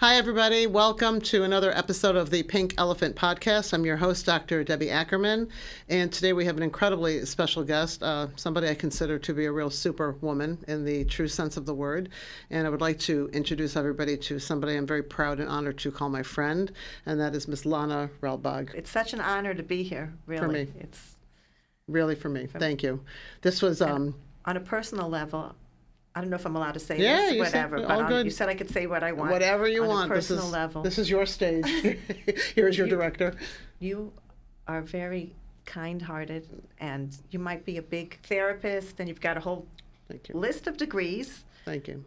Hi, everybody. Welcome to another episode of the Pink Elephant Podcast. I'm your host, Dr. Debbie Akerman, and today we have an incredibly special guest, somebody I consider to be a real superwoman in the true sense of the word. And I would like to introduce everybody to somebody I'm very proud and honored to call my friend, and that is Miss Lonna Ralbag. It's such an honor to be here, really. For me. It's really for me. Thank you. This was... on a personal level, I don't know if I'm allowed to say Yeah, this, you whatever, said- but all good. you said I could say what I want. Whatever you on want. a personal level. This is your stage. Here's your director. You are very kind-hearted, and you might be a big therapist, and you've got a whole Thank you. list of degrees, Thank you.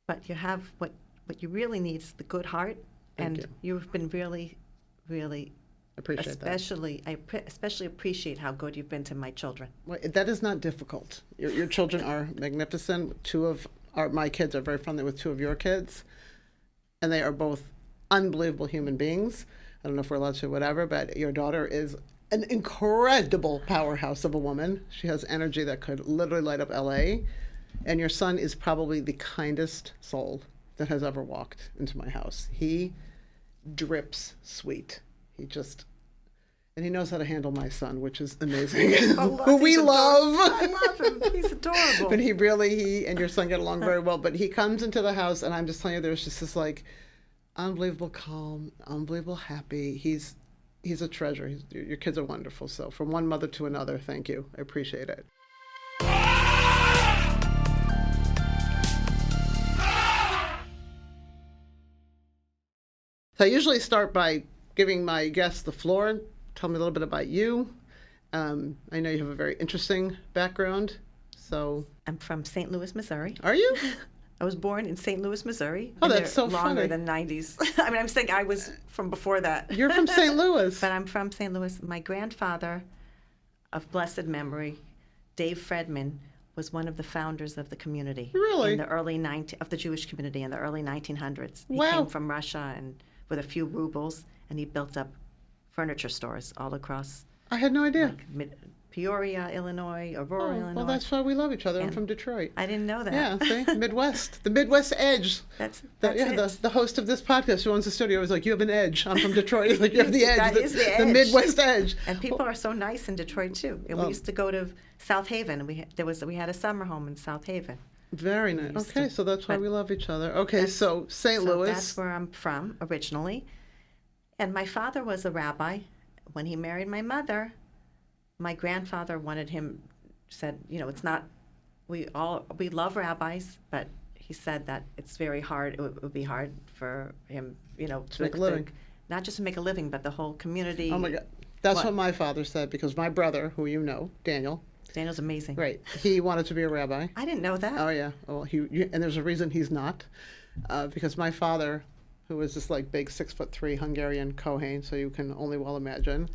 but you have what you really need is the good heart, Thank and you. you've been really, really, Appreciate that. I especially appreciate how good you've been to my children. Well, that is not difficult. Your children are magnificent. My kids are very friendly with two of your kids, and they are both unbelievable human beings. I don't know if we're allowed to whatever, but your daughter is an incredible powerhouse of a woman. She has energy that could literally light up LA, and your son is probably the kindest soul that has ever walked into my house. He drips sweet. And he knows how to handle my son, which is amazing. Who we love. I love him. He's adorable. But he and your son get along very well. But he comes into the house, and I'm just telling you, there's just this like unbelievable calm, unbelievable happy. He's a treasure. Your kids are wonderful. So from one mother to another, thank you. I appreciate it. So I usually start by giving my guests the floor. Tell me a little bit about you. I know you have a very interesting background. So, I'm from St. Louis, Missouri. are you? I was born in St. Louis, Missouri. Oh, and that's they're so longer funny. than 90s. I mean, I'm saying I was from before that. You're from St. Louis. But I'm from St. Louis. My grandfather, of blessed memory, Dave Fredman, was one of the founders of the community. Really? In the of the Jewish community in the early 1900s. He Wow. came from Russia and with a few rubles, and he built up furniture stores all across I had no idea. Peoria, Illinois, Aurora, Illinois. Well, that's why we love each other. I'm And from Detroit. I didn't know that. Yeah, see? Midwest. The Midwest edge. That's The host of this podcast who owns the studio was like, you have an edge. I'm from Detroit. He's like, you have the edge. That is the edge. Midwest edge. And people are so nice in Detroit too. And we used to go to South Haven. And we had a summer home in South Haven. Very nice. used Okay, to- so that's why but we love each other. Okay, so St. So Louis. that's where I'm from originally. And my father was a rabbi. When he married my mother, my grandfather said, it's not, we love rabbis, but he said that it's very hard, it would be hard for him, To make a living. Not just to make a living, but the whole community. Oh my God. That's what my father said, because my brother, who you know, Daniel's amazing. right, he wanted to be a rabbi. I didn't know that. Oh yeah. Well, and there's a reason he's not, because my father, who was this like big 6'3" Hungarian Kohen, so you can only well imagine,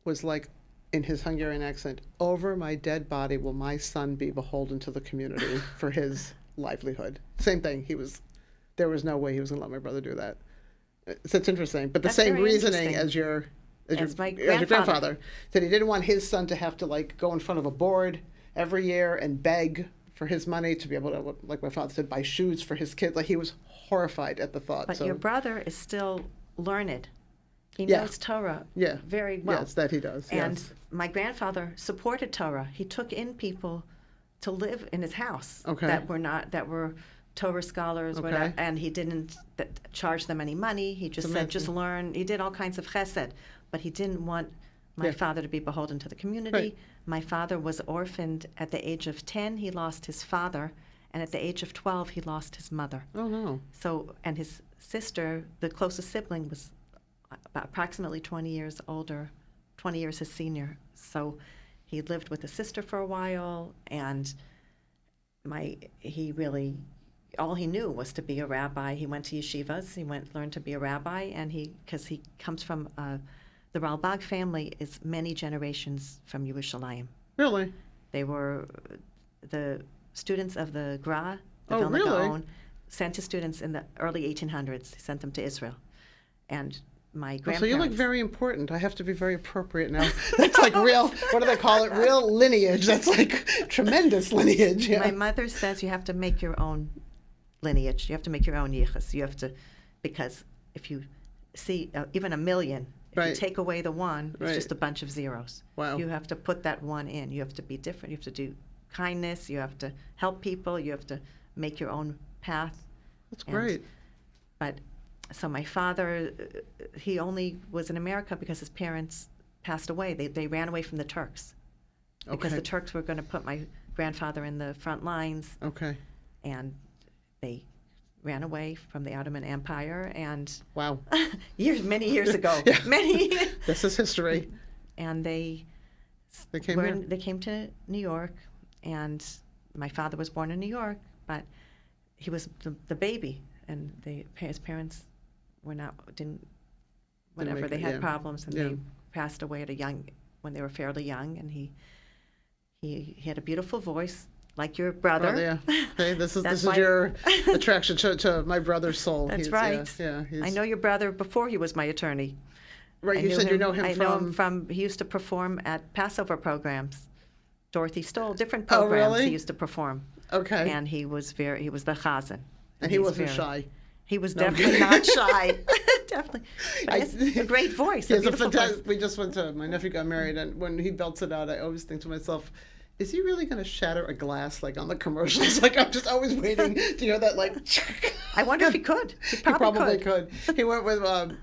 was like, in his Hungarian accent, over my dead body will my son be beholden to the community for his livelihood. Same thing. There was no way he was going to let my brother do that. So it's interesting, but the That's same very reasoning interesting. as my your grandfather. grandfather said he didn't want his son to have to like go in front of a board every year and beg for his money to be able to, like my father said, buy shoes for his kids. Like he was horrified at the thought. But so, your brother is still learned. He Yeah. knows Torah yeah, very well. yes, that he does. And yes. my grandfather supported Torah. He took in people to live in his house Okay. that were Torah scholars, Okay. whatever, and he didn't charge them any money. He just said, just amazing. learn. He did all kinds of chesed, but he didn't want my Yeah. father to be beholden to the community. Right. My father was orphaned at the age of 10. He lost his father, and at the age of 12, he lost his mother. Oh no. So, and his sister, the closest sibling, was about approximately 20 years older, 20 years his senior. So he lived with a sister for a while, and all he knew was to be a rabbi. He went to yeshivas. He learned to be a rabbi, and because he comes from the Ralbag family is many generations from Yerushalayim. Really? They were the students of the Gra, the Oh, Vilna really? Gaon, sent his students in the early 1800s. He sent them to Israel. And my Oh, grandparents... so you look very important. I have to be very appropriate now. That's like real, what do they call it? Real lineage. That's like tremendous lineage. Yeah. My mother says you have to make your own lineage. You have to make your own yichus. You have to, because if you see even a million, if you Right. take away the one, it's Right. just a bunch of zeros. Wow. You have to put that one in. You have to be different. You have to do kindness. You have to help people. You have to make your own path. That's And- great. But so my father, he only was in America because his parents passed away. They ran away from the Turks because Okay. the Turks were going to put my grandfather in the front lines, Okay. and they ran away from the Ottoman Empire. And Wow. many years ago, Yeah. many, This is history. and they They came here. they came to New York, and my father was born in New York, but he was the baby, and his parents were not didn't whatever make they it, had yeah. problems, and Yeah. they passed away when they were fairly young, and he had a beautiful voice like your brother. Oh, yeah. Hey, this is That's why- your attraction to my brother's soul. That's He's, right. Yeah. He's, I know your brother before he was my attorney. Right. I You knew said you know him I from. know him from. He used to perform at Passover programs. Dorothy Stoll, different Oh, programs really? he used to perform. Okay. And he was the chazan. And he he's wasn't very- shy. He was No. definitely not shy. Definitely. But he has a great voice. He has a beautiful fantastic. voice. We just went to. My nephew got married, and when he belts it out, I always think to myself, is he really going to shatter a glass like on the commercials? Like I'm just always waiting to hear that. Like I wonder if he could. He probably, could. He went with a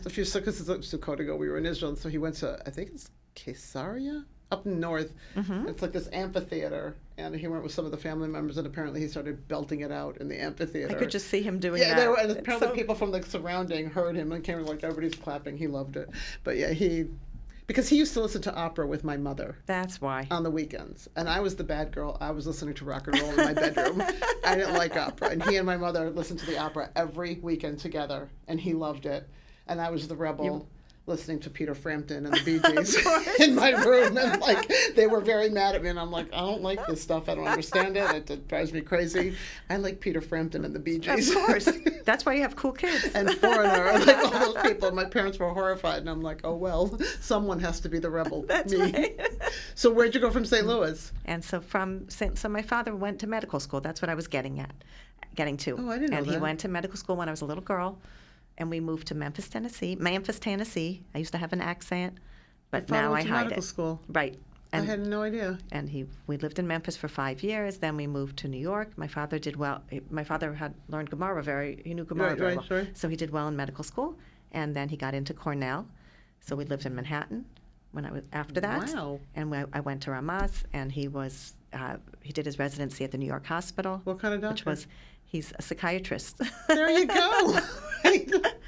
few Sukkot ago. We were in Israel, and so he went to I think it's Caesarea up north. Mm-hmm. It's like this amphitheater, and he went with some of the family members, and apparently he started belting it out in the amphitheater. I could just see him doing Yeah, that. and It's apparently so- people from the surrounding heard him and came like everybody's clapping. He loved it, but yeah, because he used to listen to opera with my mother That's why. on the weekends, and I was the bad girl. I was listening to rock and roll in my bedroom. I didn't like opera, and he and my mother listened to the opera every weekend together, and he loved it, and I was the rebel. Listening to Peter Frampton and the Bee Gees in my room, and like they were very mad at me, and I'm like, I don't like this stuff. I don't understand it. It drives me crazy. I like Peter Frampton and the Bee Gees. Of course. That's why you have cool kids. And Foreigner, like all those people. My parents were horrified, and I'm like, oh well, someone has to be the rebel. That's me. right. So where'd you go from St. Louis? And so so my father went to medical school. That's what I was getting to. Oh, I didn't know And he that. went to medical school when I was a little girl, and we moved to Memphis, Tennessee. I used to have an accent, but Father now I went to hide medical it. school. Right. I had no idea. And we lived in Memphis for 5 years. Then we moved to New York. My father did well. My father had learned Gemara he knew Gemara very well. Sure. So he did well in medical school, and then he got into Cornell. So we lived in Manhattan after that. Wow. And I went to Ramaz, and he did his residency at the New York Hospital. What kind of doctor? He's a psychiatrist. There you go.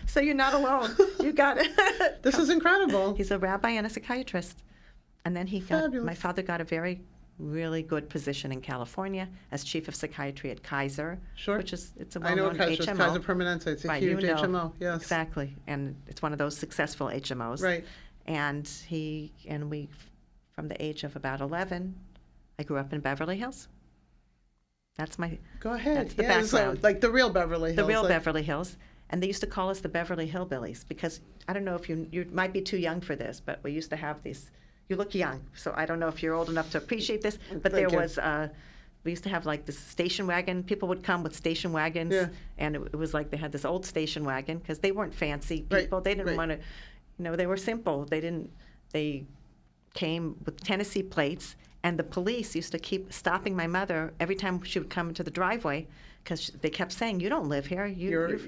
So you're not alone. You got it. This is incredible. He's a rabbi and a psychiatrist. And then Fabulous. my father got a really good position in California as chief of psychiatry at Kaiser, Sure. it's a I know well-known Kaiser HMO. Permanente. It's a Right, huge you know. HMO. Yes. Exactly, and it's one of those successful HMOs. Right. And we, from the age of about 11, I grew up in Beverly Hills. That's my Go ahead. That's the yeah, background. So, like the real Beverly Hills. the real like, Beverly Hills. And they used to call us the Beverly Hillbillies because I don't know if you might be too young for this, but we used to have these. You look young, so I don't know if you're old enough to appreciate this. But Thank you. we used to have like this station wagon. People would come with station wagons, Yeah. and it was like they had this old station wagon because they weren't fancy Right, people. They didn't right. want to, they were simple. They came with Tennessee plates, and the police used to keep stopping my mother every time she would come into the driveway because they kept saying, "You don't live here. You're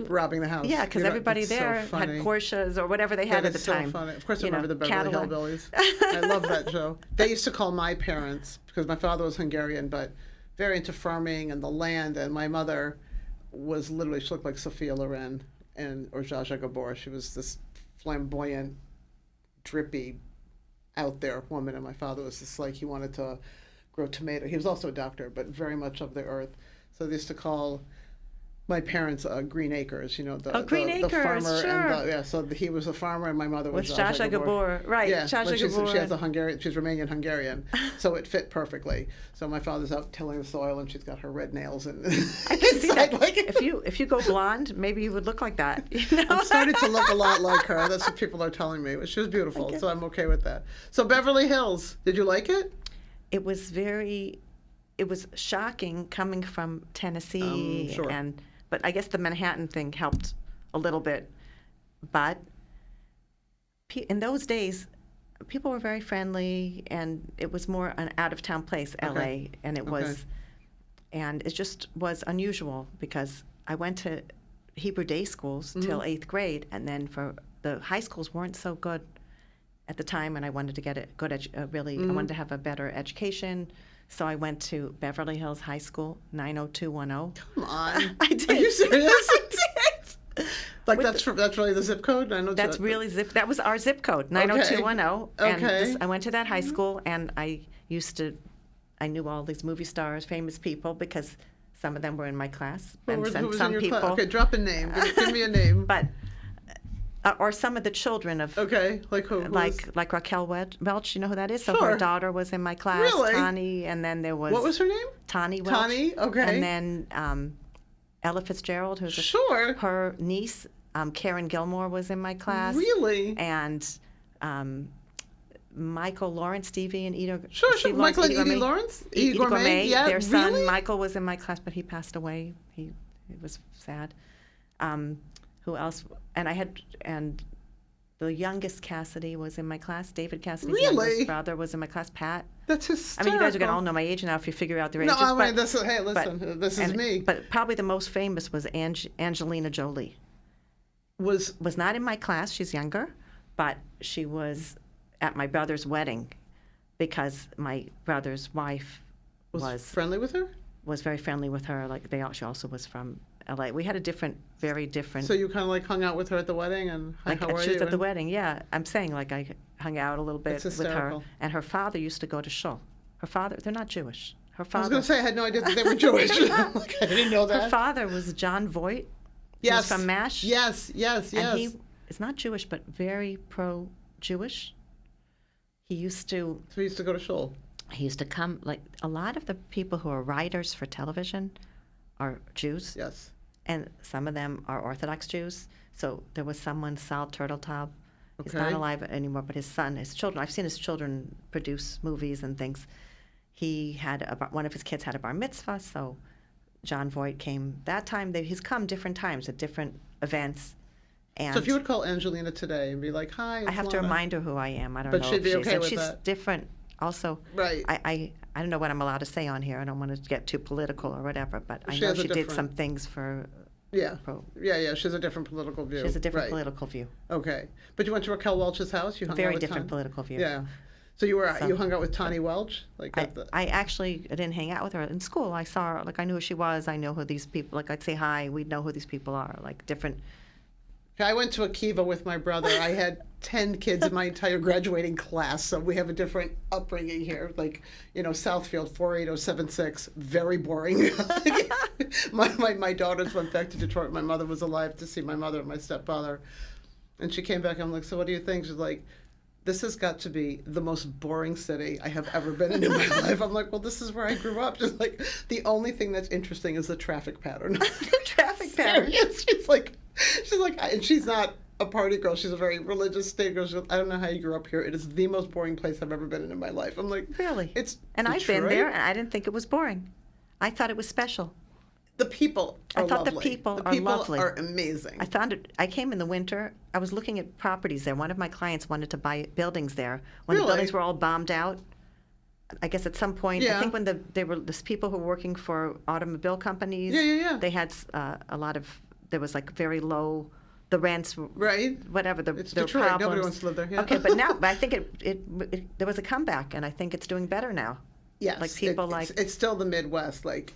robbing the house." Yeah, because You're not- everybody it's so there had funny. Porsches or whatever they had That at the is so time. funny. Of course, I You know, remember the Beverly Cadillac. Hillbillies. I love that show. They used to call my parents, because my father was Hungarian, but very into farming and the land, and my mother was literally, she looked like Sophia Loren or Zsa Zsa Gabor. She was this flamboyant, drippy, out there woman, and my father was just like, he wanted to grow tomato. He was also a doctor, but very much of the earth. So they used to call my parents Green Acres, the Green the Acres, farmer. sure. And so he was a farmer, and my mother was With Zsa Zsa Gabor, right? Yeah, Zsa but Zsa Gabor. she has a Hungarian. She's Romanian-Hungarian, so it fit perfectly. So my father's out tilling the soil, and she's got her red nails and I can see that. like If you go blonde, maybe you would look like that. You know? I'm starting to look a lot like her. That's what people are telling me. She was beautiful, so I'm okay with that. So Beverly Hills, did you like it? It was very it was shocking coming from Tennessee, Sure. but I guess the Manhattan thing helped a little bit. But in those days, people were very friendly, and it was more an out-of-town place, Okay. LA, and it just was unusual because I went to Hebrew day schools till 8th grade, and then for the high schools weren't so good at the time, and I wanted to get a good I wanted to have a better education, so I went to Beverly Hills High School, 90210. Come on. I did. Are you serious? I did. Like that's really the zip code? That's really that was our zip code, 90210. Okay. And I went to that high school, and I knew all these movie stars, famous people, because some of them were in my class. Who And was some in your people. class? Okay, drop a name. Give me a name. But, or some of the children of, Okay, like who? like Raquel Welch, you know who that is? So her Sure. daughter was in my class, Really? Tani, and then there was. What was her name? Tani Welch. Tani, okay. And then Ella Fitzgerald, who's Sure. her niece, Karen Gilmore, was in my class. Really? And Michael Lawrence, Stevie, and Edie. Sure. Michael and Edie Lawrence? Edie Gourmet. Yeah, Their son, really? Michael, was in my class, but he passed away. It was sad. Who else? And the youngest Cassidy was in my class. David Cassidy's Really? youngest brother was in my class. Pat. That's I hysterical. mean, you guys are going to all know my age now if you figure out their ages. No, I mean, but, hey, listen, this is me. But probably the most famous was Angelina Jolie. Was not in my class. She's younger, but she was at my brother's wedding because my brother's wife was friendly with her? was very friendly with her. Like she also was from LA. We had a very different. So you kind of like hung out with her at the wedding, and like how are she was you? at the wedding. Yeah, I'm saying like I hung out a little bit It's with her, hysterical. and her father used to go to shul. Her father, they're not Jewish. Her I father. was going to say I had no idea that they were Jewish. Like, I didn't know that. Her father was John Voight. He Yes. was from MASH. Yes. And he is not Jewish, but very pro-Jewish. So he used to go to shul. He used to come, like a lot of the people who are writers for television are Jews. Yes. And some of them are Orthodox Jews. So there was someone, Sal Turteltaub. He's not Okay. alive anymore, but his children, I've seen his children produce movies and things. One of his kids had a bar mitzvah, so John Voight came that time. He's come different times at different events. And So if you would call Angelina today and be like, "Hi," it's I have to Lonna. remind her who I am. I don't But know she'd if be okay and with she's that. different. Also, Right. I don't know what I'm allowed to say on here. I don't want to get too political or whatever, but I She know has a she did different- some things for Yeah. pro. Yeah. She has a different political view. She has a different Right. political view. Okay. But you went to Raquel Welch's house? You hung out Very with different Tani? political view. Yeah. So you hung out with Tani Welch? Like at the... I actually didn't hang out with her in school. I saw her, like I knew who she was. I know who these people, like I'd say hi. We'd know who these people are, like different. I went to Akiva with my brother. I had 10 kids in my entire graduating class, so we have a different upbringing here. Like, Southfield, 48076, very boring. my daughters went back to Detroit. My mother was alive to see my mother and my stepfather. And she came back, I'm like, so what do you think? She's like, this has got to be the most boring city I have ever been in my life. I'm like, well, this is where I grew up. Just like, the only thing that's interesting is the traffic pattern. The traffic pattern. Serious. She's like, and she's not a party girl. She's a very religious state girl. She goes, I don't know how you grew up here. It is the most boring place I've ever been in my life. I'm like, Really? It's And I've been Detroit? there, and I didn't think it was boring. I thought it was special. The people are I thought the lovely. people the are people lovely. are amazing. I came in the winter. I was looking at properties there. One of my clients wanted to buy buildings there. When the Really? buildings were all bombed out, I guess at some point, Yeah. I think when there were these people who were working for automobile companies, Yeah. they had a lot of, there was like very low, the rents, Right? whatever, It's there were Detroit. problems. Nobody wants to live there. Yeah. Okay, but I think it there was a comeback, and I think it's doing better now. Yes. Like people it's still the Midwest. Like,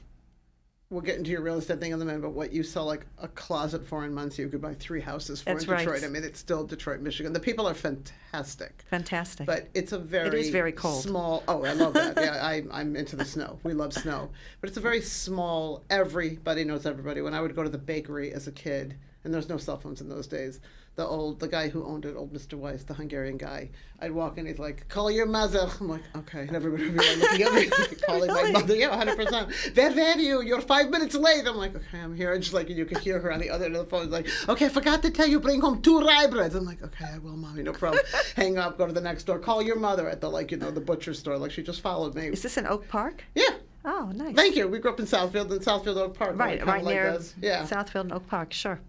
we'll get into your real estate thing in a minute, but what you sell like a closet for in Muncie, you could buy 3 houses for That's in Detroit. right. I mean, it's still Detroit, Michigan. The people are fantastic. Fantastic. But it's a very It is very cold. small. Oh, I love that. Yeah, I'm into the snow. We love snow, but it's a very small. Everybody knows everybody. When I would go to the bakery as a kid, and there's no cell phones in those days. The guy who owned it, old Mr. Weiss, the Hungarian guy, I'd walk in, he's like, call your mother. I'm like, okay. And everybody would be like looking at me, calling my mother. Yeah, 100%. Where were you? You're 5 minutes late. I'm like, okay, I'm here. And just like, you could hear her on the other end of the phone. Like, okay, I forgot to tell you, bring home 2 rye breads. I'm like, okay, I will, Mommy, no problem. Hang up, go to the next door, call your mother at the, the butcher store. Like, she just followed me. Is this in Oak Park? Yeah. Oh, nice. Thank you. We grew up in Southfield Oak Park. Right, kinda right like near this. Yeah. Southfield and Oak Park. Sure.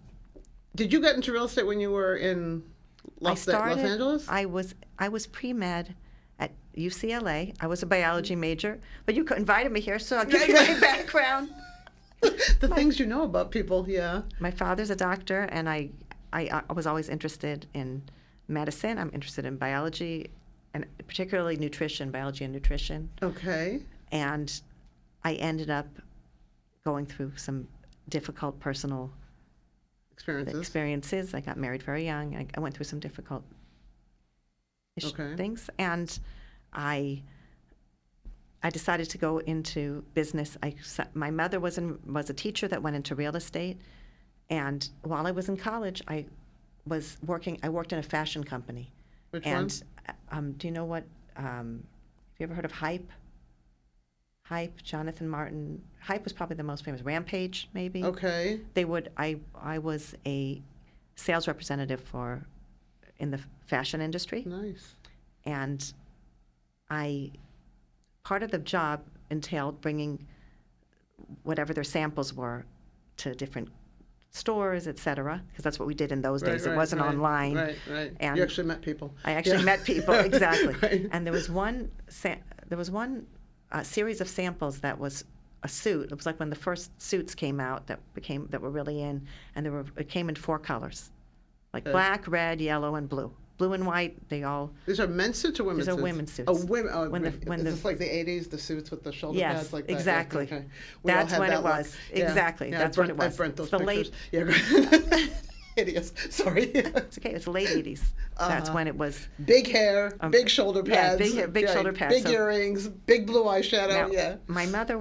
Did you get into real estate when you were in Los Angeles? I was pre-med at UCLA. I was a biology major, but you invited me here, so I'll give you my background. The things you know about people, yeah. My father's a doctor, and I was always interested in medicine. I'm interested in biology, and particularly nutrition, biology and nutrition. Okay. And I ended up going through some difficult personal experiences. I got married very young. I went through some difficult things, and I decided to go into business. My mother was a teacher that went into real estate, and while I was in college, I worked in a fashion company. Which one? Do you know what? Have you ever heard of Hype? Hype, Jonathan Martin. Hype was probably the most famous. Rampage, maybe. Okay. I was a sales representative in the fashion industry. Nice. And part of the job entailed bringing whatever their samples were to different stores, et cetera, because that's what we did in those days. It wasn't online. Right. And you actually met people. I actually met people, exactly. Right. And there was one series of samples that was a suit. It was like when the first suits came out that were really in, and it came in 4 colors, like black, red, yellow, and blue. Blue and white, These are men's suits or women's suits? These are women's suits. Oh, women. Oh, is this like the 80s, the suits with the shoulder pads like that? Exactly. Okay. That's when it was. Yeah. Exactly. Yeah, That's when it was. I've burnt those the pictures. Late, Hideous. Sorry. it's okay. It's the late 80s. That's when it was. Big hair, big shoulder pads. Yeah, big hair, big shoulder pads. Big earrings, big blue eyeshadow. Now, My mother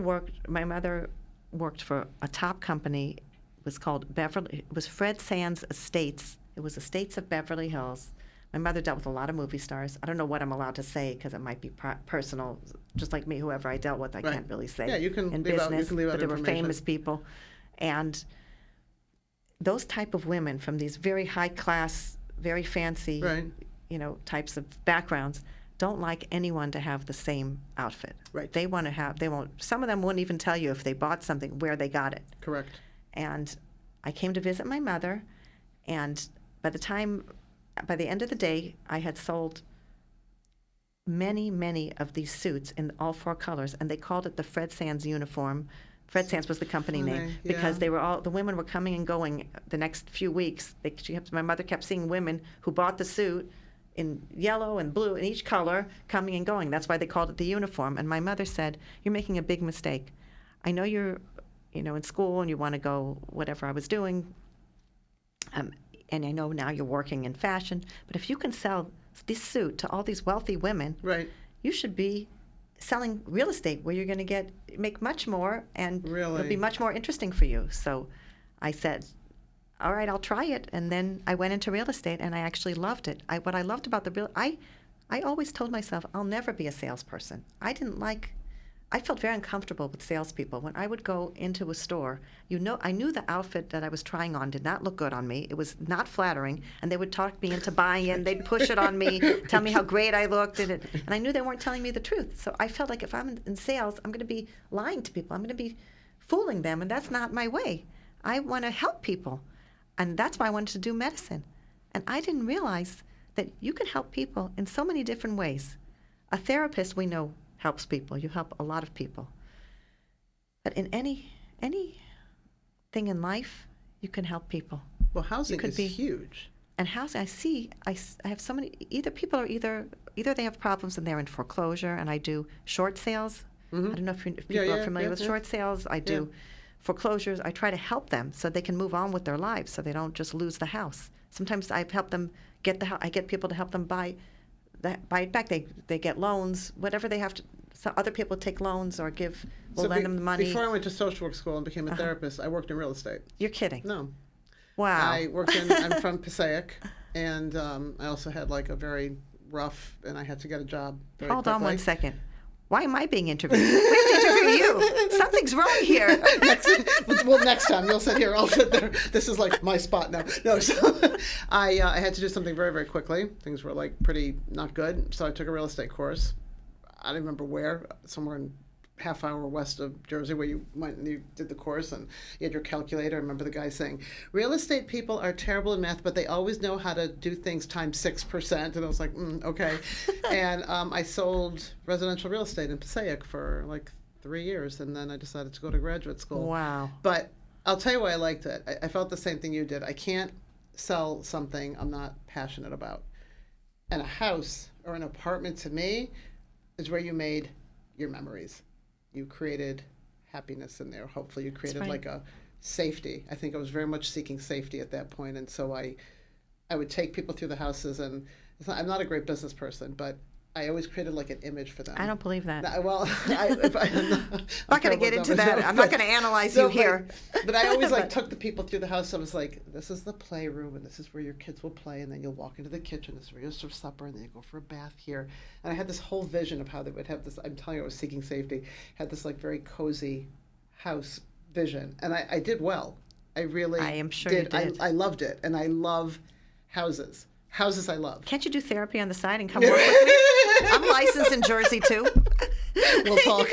worked for a top company. It was called Beverly. It was Fred Sands Estates. It was Estates of Beverly Hills. My mother dealt with a lot of movie stars. I don't know what I'm allowed to say because it might be personal. Just like me, whoever I dealt with, I can't really say. Yeah, you can in leave business, out, you can leave out but there were information. famous people, and those type of women from these very high class, very fancy, types of backgrounds don't like anyone to have the same outfit. Right. They won't. Some of them wouldn't even tell you if they bought something where they got it. Correct. And I came to visit my mother, and by the end of the day, I had sold many of these suits in all 4 colors, and they called it the Fred Sands uniform. Fred Sands was the company name because the women were coming and going the next few weeks. My mother kept seeing women who bought the suit in yellow and blue in each color coming and going. That's why they called it the uniform. And my mother said, "You're making a big mistake. I know you're, in school and you want to go whatever I was doing. And I know now you're working in fashion, but if you can sell this suit to all these wealthy women, you should be selling real estate where you're going to make much more, and it'll be much more interesting for you." So I said, all right, I'll try it. And then I went into real estate, and I actually loved it. What I loved about I always told myself, I'll never be a salesperson. I felt very uncomfortable with salespeople. When I would go into a store, I knew the outfit that I was trying on did not look good on me. It was not flattering, and they would talk me into buying it. They'd push it on me, tell me how great I looked, and I knew they weren't telling me the truth. So I felt like if I'm in sales, I'm going to be lying to people. I'm going to be fooling them, and that's not my way. I want to help people, and that's why I wanted to do medicine. And I didn't realize that you can help people in so many different ways. A therapist, we know, helps people. You help a lot of people. But in any thing in life, you can help people. Well, housing is huge. And housing, I have so many, either they have problems and they're in foreclosure, and I do short sales. I don't know if people are familiar with short sales. I do foreclosures. I try to help them so they can move on with their lives, so they don't just lose the house. Sometimes I've helped them get the house. I get people to help them buy it back. They get loans, whatever they have to. So other people take loans or lend them the money. Before I went to social work school and became a therapist, I worked in real estate. You're kidding? No. Wow. I'm from Passaic, and I also had like a very rough, and I had to get a job very Hold quickly. on one second. Why am I being interviewed? We have to interview you. Something's wrong here. Next time you'll sit here, I'll sit there. This is like my spot now. No, so I had to do something very, very quickly. Things were like pretty not good, so I took a real estate course. I don't remember where, somewhere in half hour west of Jersey where you went and you did the course and you had your calculator. I remember the guy saying, real estate people are terrible in math, but they always know how to do things times 6%. And I was like, okay. And I sold residential real estate in Passaic for like 3 years. And then I decided to go to graduate school. Wow. But I'll tell you why I liked it. I felt the same thing you did. I can't sell something I'm not passionate about. And a house or an apartment to me is where you made your memories. You created happiness in there. Hopefully you created like a safety. I think I was very much seeking safety at that point. And so I would take people through the houses, and I'm not a great business person, but I always created like an image for them. I don't believe that. Well, I'm not going to get into that. I'm not going to analyze you here. But I always like took the people through the house. I was like, this is the playroom, and this is where your kids will play, and then you'll walk into the kitchen. This is where you'll serve supper, and then you go for a bath here. And I had this whole vision of how they would have this. I'm telling you, I was seeking safety. Had this like very cozy house vision, and I did well. I am sure you did. I loved it, and I love houses. Houses I love. Can't you do therapy on the side and come work with me? I'm licensed in Jersey too. We'll talk.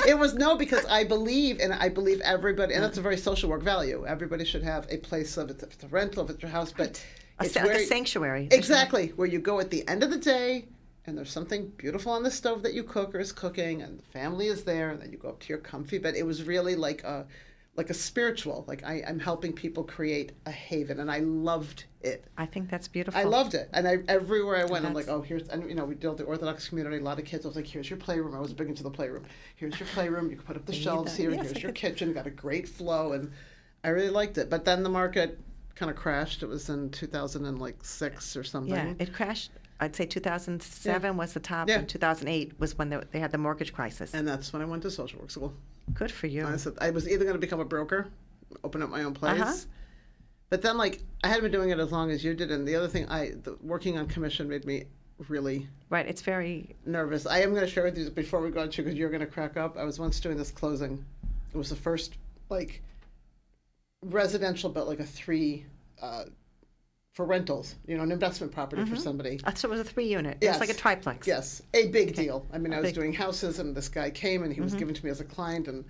It was because I believe everybody, and that's a very social work value. Everybody should have a place of, if it's a rental, if it's your house, but it's like a sanctuary. Exactly, where you go at the end of the day, and there's something beautiful on the stove that you cook or is cooking, and the family is there, and then you go up to your comfy bed. It was really like a spiritual, like I'm helping people create a haven, and I loved it. I think that's beautiful. I loved it, and everywhere I went, I'm like, oh, here's, and we deal with the Orthodox community, a lot of kids. I was like, here's your playroom. I was big into the playroom. Here's your playroom. You can put up the shelves here, and here's your kitchen. Got a great flow, and I really liked it. But then the market kind of crashed. It was in 2006 or something. Yeah, it crashed. I'd say 2007 was the top, and 2008 was when they had the mortgage crisis. And that's when I went to social work school. Good for you. I said I was either going to become a broker, open up my own place, but then I hadn't been doing it as long as you did. And the other thing, working on commission made me really It's very nervous. I am going to share with you before we go on, because you're going to crack up. I was once doing this closing. It was the first residential, but like a 3 for rentals, an investment property for somebody. So it was a 3-unit. Yes. It was like a triplex. Yes, a big deal. I mean, I was doing houses, and this guy came, and he was given to me as a client, and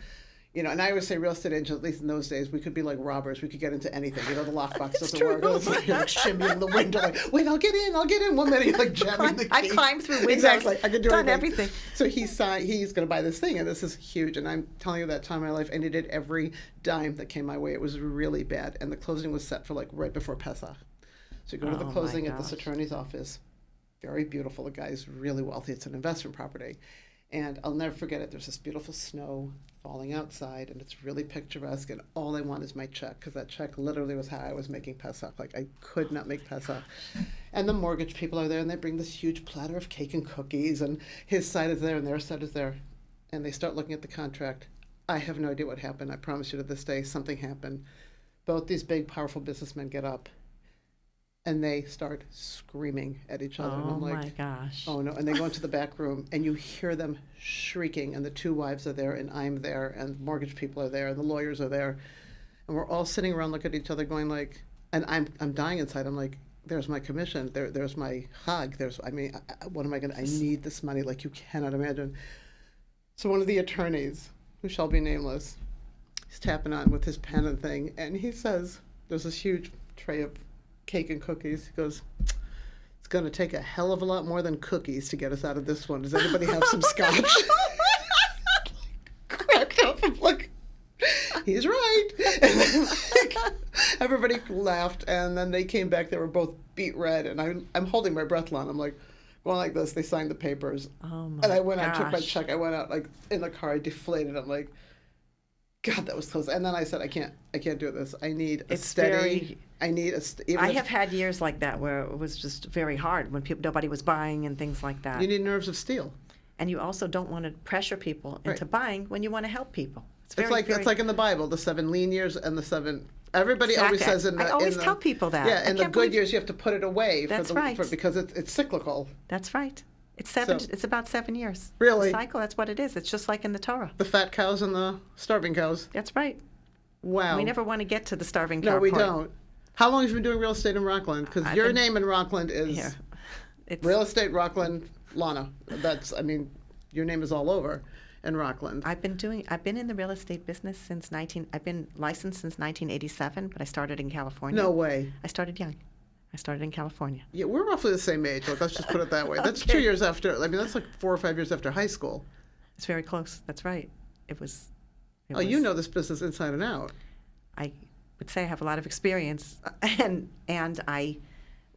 and I always say real estate agents, at least in those days, we could be like robbers. We could get into anything. The lockbox doesn't work. It's like you're shimmying the window, wait, I'll get in. 1 minute, you're jamming the key. I've climbed through windows. Exactly, I could do everything. So he's going to buy this thing, and this is huge. And I'm telling you, that time in my life, I needed every dime that came my way. It was really bad, and the closing was set for right before Pesach. So you go to the closing at this attorney's office. Very beautiful. The guy's really wealthy. It's an investment property. And I'll never forget it. There's this beautiful snow falling outside, and it's really picturesque. And all I want is my check, because that check literally was how I was making Pesach. I could not make Pesach. And the mortgage people are there, and they bring this huge platter of cake and cookies, and his side is there, and their side is there. And they start looking at the contract. I have no idea what happened. I promise you to this day, something happened. Both these big, powerful businessmen get up, and they start screaming at each other. And I'm like, my gosh. Oh, no. And they go into the back room, and you hear them shrieking, and the 2 wives are there, and I'm there, and mortgage people are there, and the lawyers are there. And we're all sitting around looking at each other going and I'm dying inside. I'm like, there's my commission. There's my hug. What am I going to, I need this money like you cannot imagine. So one of the attorneys, who shall be nameless, he's tapping on with his pen and thing, and he says, there's this huge tray of cake and cookies. He goes, it's going to take a hell of a lot more than cookies to get us out of this one. Does anybody have some scotch? Cracked up. I'm like, he's right. And then, everybody laughed, and then they came back. They were both beet red, and I'm holding my breath, Lon. I'm like, going like this. They signed the papers. Oh my And I went out, took my gosh. check. I went out in the car. I deflated. I'm like, God, that was close. And then I said, I can't do this. I need a steady. I have had years like that where it was just very hard when nobody was buying and things like that. You need nerves of steel. And you also don't want to pressure people into buying when you want to help people. It's like in the Bible, the 7 lean years and the 7. Everybody always says I always tell people that. Yeah, in the good years you have to put it away. That's Because it's cyclical. That's right. It's about 7 years. Really? The cycle, that's what it is. It's just like in the Torah. The fat cows and the starving cows. That's right. Wow. We never want to get to the starving cow No, we part. don't. How long have you been doing real estate in Rockland? Because your name in Rockland is Real Estate Rockland Lonna. Your name is all over. in Rockland. I've been in the real estate business I've been licensed since 1987, but I started in California. No way. I started young. I started in California. Yeah, we're roughly the same age. Let's just put it that way. That's Okay. 2 years after. I mean, that's like 4 or 5 years after high school. It's very close. That's right. It was. You know this business inside and out. I would say I have a lot of experience, and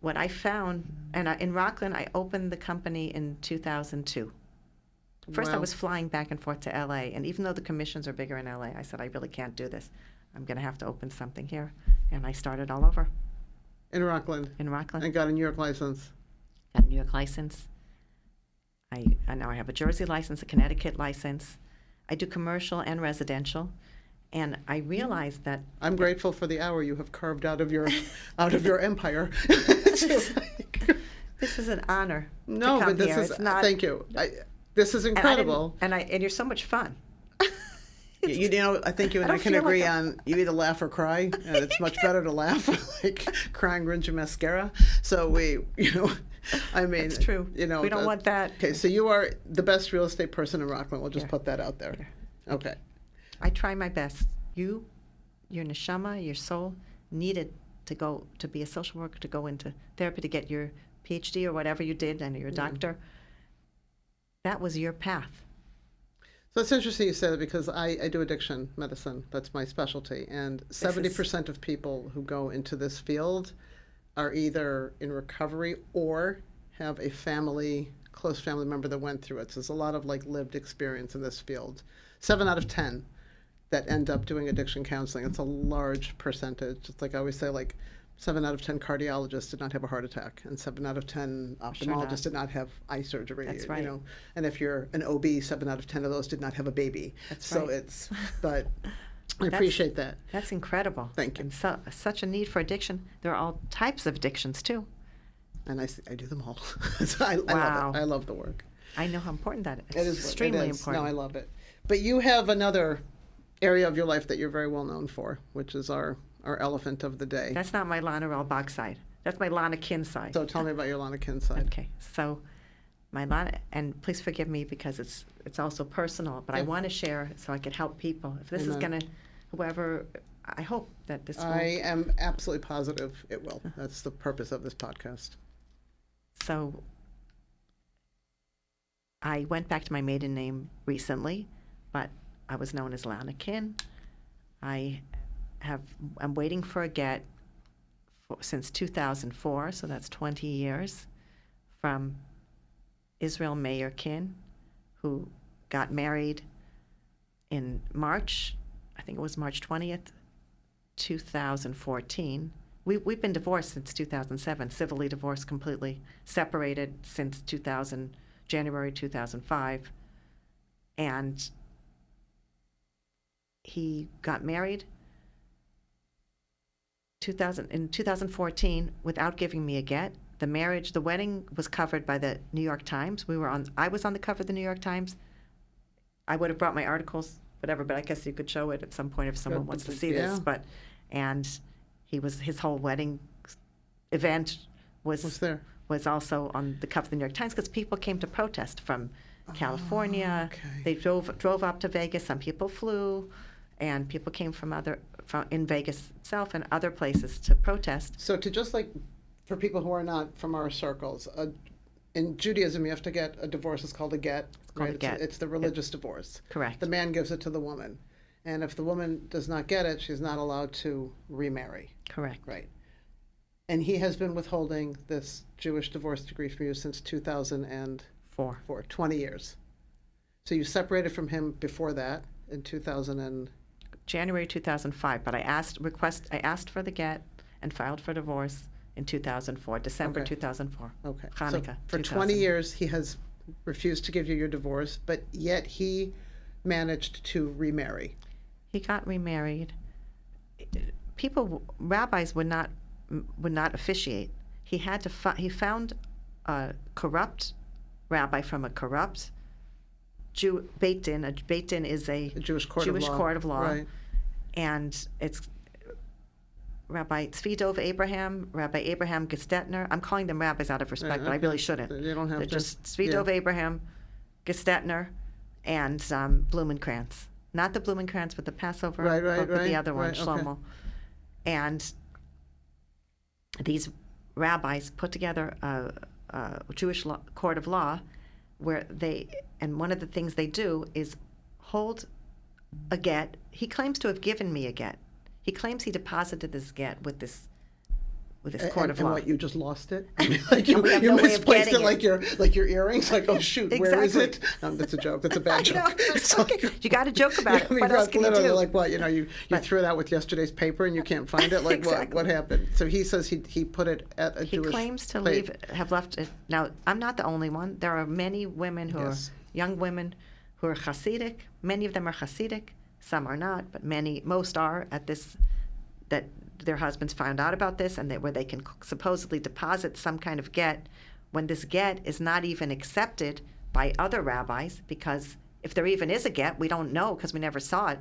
what I found, in Rockland, I opened the company in 2002. First, I Wow. was flying back and forth to LA, and even though the commissions are bigger in LA, I said, I really can't do this. I'm going to have to open something here. And I started all over In Rockland. in Rockland. And got a New York license. Got a New York license. Now I have a Jersey license, a Connecticut license. I do commercial and residential. And I realized that I'm grateful for the hour you have carved out of your empire. It's just like- this is an honor no, to come but this here. is It's not, thank you. This is incredible. And you're so much fun. You know, I think you and I I don't can feel like agree a- on you either laugh or cry, and it's much better to laugh. Like crying ruins your mascara. So I mean, It's true. You know, We don't want that. Okay, so you are the best real estate person in Rockland. We'll just Yeah. put that out there. Yeah. Okay. I try my best. Your neshama, your soul, needed to be a social worker, to go into therapy, to get your PhD or whatever you did, and you're a doctor. That was your path. So it's interesting you say that because I do addiction medicine. That's my specialty. And 70% of people who go into this field are either in recovery or have a close family member that went through it. So there's a lot of like lived experience in this field. 7 out of 10 that end up doing addiction counseling. It's a large percentage. It's like I always say, like 7 out of 10 cardiologists did not have a heart attack, and 7 out of 10 ophthalmologists did not have eye surgery. That's right. And if you're an OB, 7 out of 10 of those did not have a baby. That's so right. But I appreciate that. That's incredible. Thank you. And such a need for addiction. There are all types of addictions too. And I do them all. So I Wow. love it. I love the work. I know how important that is. It is extremely it is. important. No, I love it. But you have another area of your life that you're very well known for, which is our elephant of the day. That's not my Lonna Ralbag side. That's my Lonna Kin side. So tell me about your Lonna Kin side. Okay, so my Lonna, and please forgive me because it's also personal, but I Yeah. want to share so I could help people. If this is Amen. going to, whoever, I hope that this will. I am absolutely positive it will. That's the purpose of this podcast. So I went back to my maiden name recently, but I was known as Lonna Kin. I'm waiting for a get since 2004, so that's 20 years, from Israel Mayer Kin, who got married in March, I think it was March 20th, 2014. We've been divorced since 2007, civilly divorced completely, separated since January 2005. And he got married in 2014 without giving me a get. The wedding was covered by the New York Times. I was on the cover of the New York Times. I would have brought my articles, whatever, but I guess you could show it at some point if someone wants to see this. And his whole wedding event was there? Was also on the cover of the New York Times because people came to protest from California. okay. They drove up to Vegas. Some people flew, and people came from in Vegas itself and other places to protest. So to just like, for people who are not from our circles, in Judaism you have to get a divorce. It's called a get. It's called a get. It's the religious divorce. Correct. The man gives it to the woman. And if the woman does not get it, she's not allowed to remarry. Correct. Right. And he has been withholding this Jewish divorce decree from you since 2004, 20 years. So you separated from him before that in 2000 and... January 2005, but I asked for the get and filed for divorce in 2004, December Okay. 2004. Okay. Hanukkah. So for 2000. 20 years, he has refused to give you your divorce, but yet he managed to remarry. He got remarried. Rabbis would not officiate. He found a corrupt rabbi from a corrupt Jew, Beit Din. A Beit Din is a Jewish court of law. Right. And it's Rabbi Tzvi Dov Abraham, Rabbi Abraham Gestetner. I'm calling them rabbis out of respect, but I really shouldn't. You don't have They're to. just Tzvi Yeah. Dov Abraham, Gestetner, and Blumenkrantz. Not the Blumenkrantz, but the Passover Right, book with the other one, right, okay. Shlomo. And these rabbis put together a Jewish court of law where and one of the things they do is hold a get. He claims to have given me a get. He claims he deposited this get with this court of law. And what, you just lost it? Like you we have no way of misplaced it getting like your earrings? Like, oh shoot, where is it? Exactly. That's a joke. That's a bad I joke. know, it's like- okay. You got to joke about it. I mean, What else can you literally do? like what? You threw it out with yesterday's paper and you can't find it? Like Exactly. what happened? So he says he put it at a He Jewish claims to plate. have left it. Now, I'm not the only one. There are many women who Yes. are young women who are Hasidic. Many of them are Hasidic. Some are not, but most are that their husbands found out about this and where they can supposedly deposit some kind of get when this get is not even accepted by other rabbis, because if there even is a get, we don't know because we never saw it.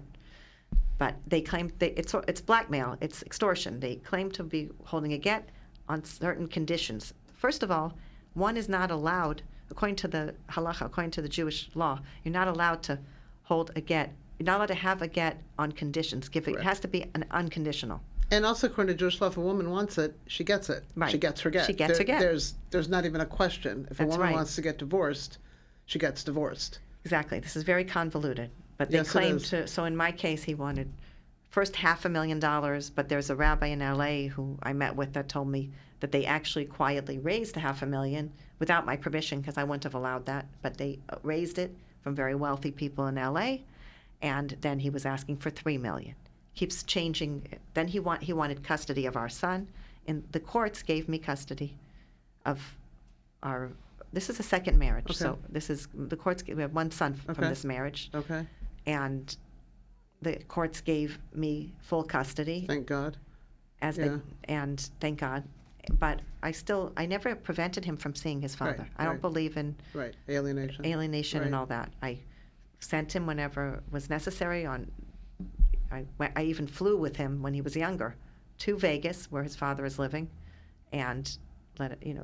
But they claim it's blackmail, it's extortion. They claim to be holding a get on certain conditions. First of all, one is not allowed, according to the halacha, according to the Jewish law, you're not allowed to hold a get. You're not allowed to have a get on conditions. It has to be an unconditional. And also, according to Jewish law, if a woman wants it, she gets it. Right. She gets her get. She gets her get. There's not even a question. If a That's woman right. wants to get divorced, she gets divorced. Exactly. This is very convoluted. But they Yes, it claim is. to, so in my case, he wanted first $500,000, but there's a rabbi in LA who I met with that told me that they actually quietly raised $500,000 without my permission, because I wouldn't have allowed that, but they raised it from very wealthy people in LA, and then he was asking for $3 million. Keeps changing. Then he wanted custody of our son, and the courts gave me custody of our. This is a second marriage, Okay. so this is the courts. We have one son from Okay. this marriage, Okay. and the courts gave me full custody Thank God. and thank God. But I never prevented him from seeing his father. Right, I don't right. believe in Right. Alienation. alienation and Right. all that. I sent him whenever was necessary. I even flew with him when he was younger to Vegas, where his father is living, and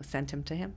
sent him to him.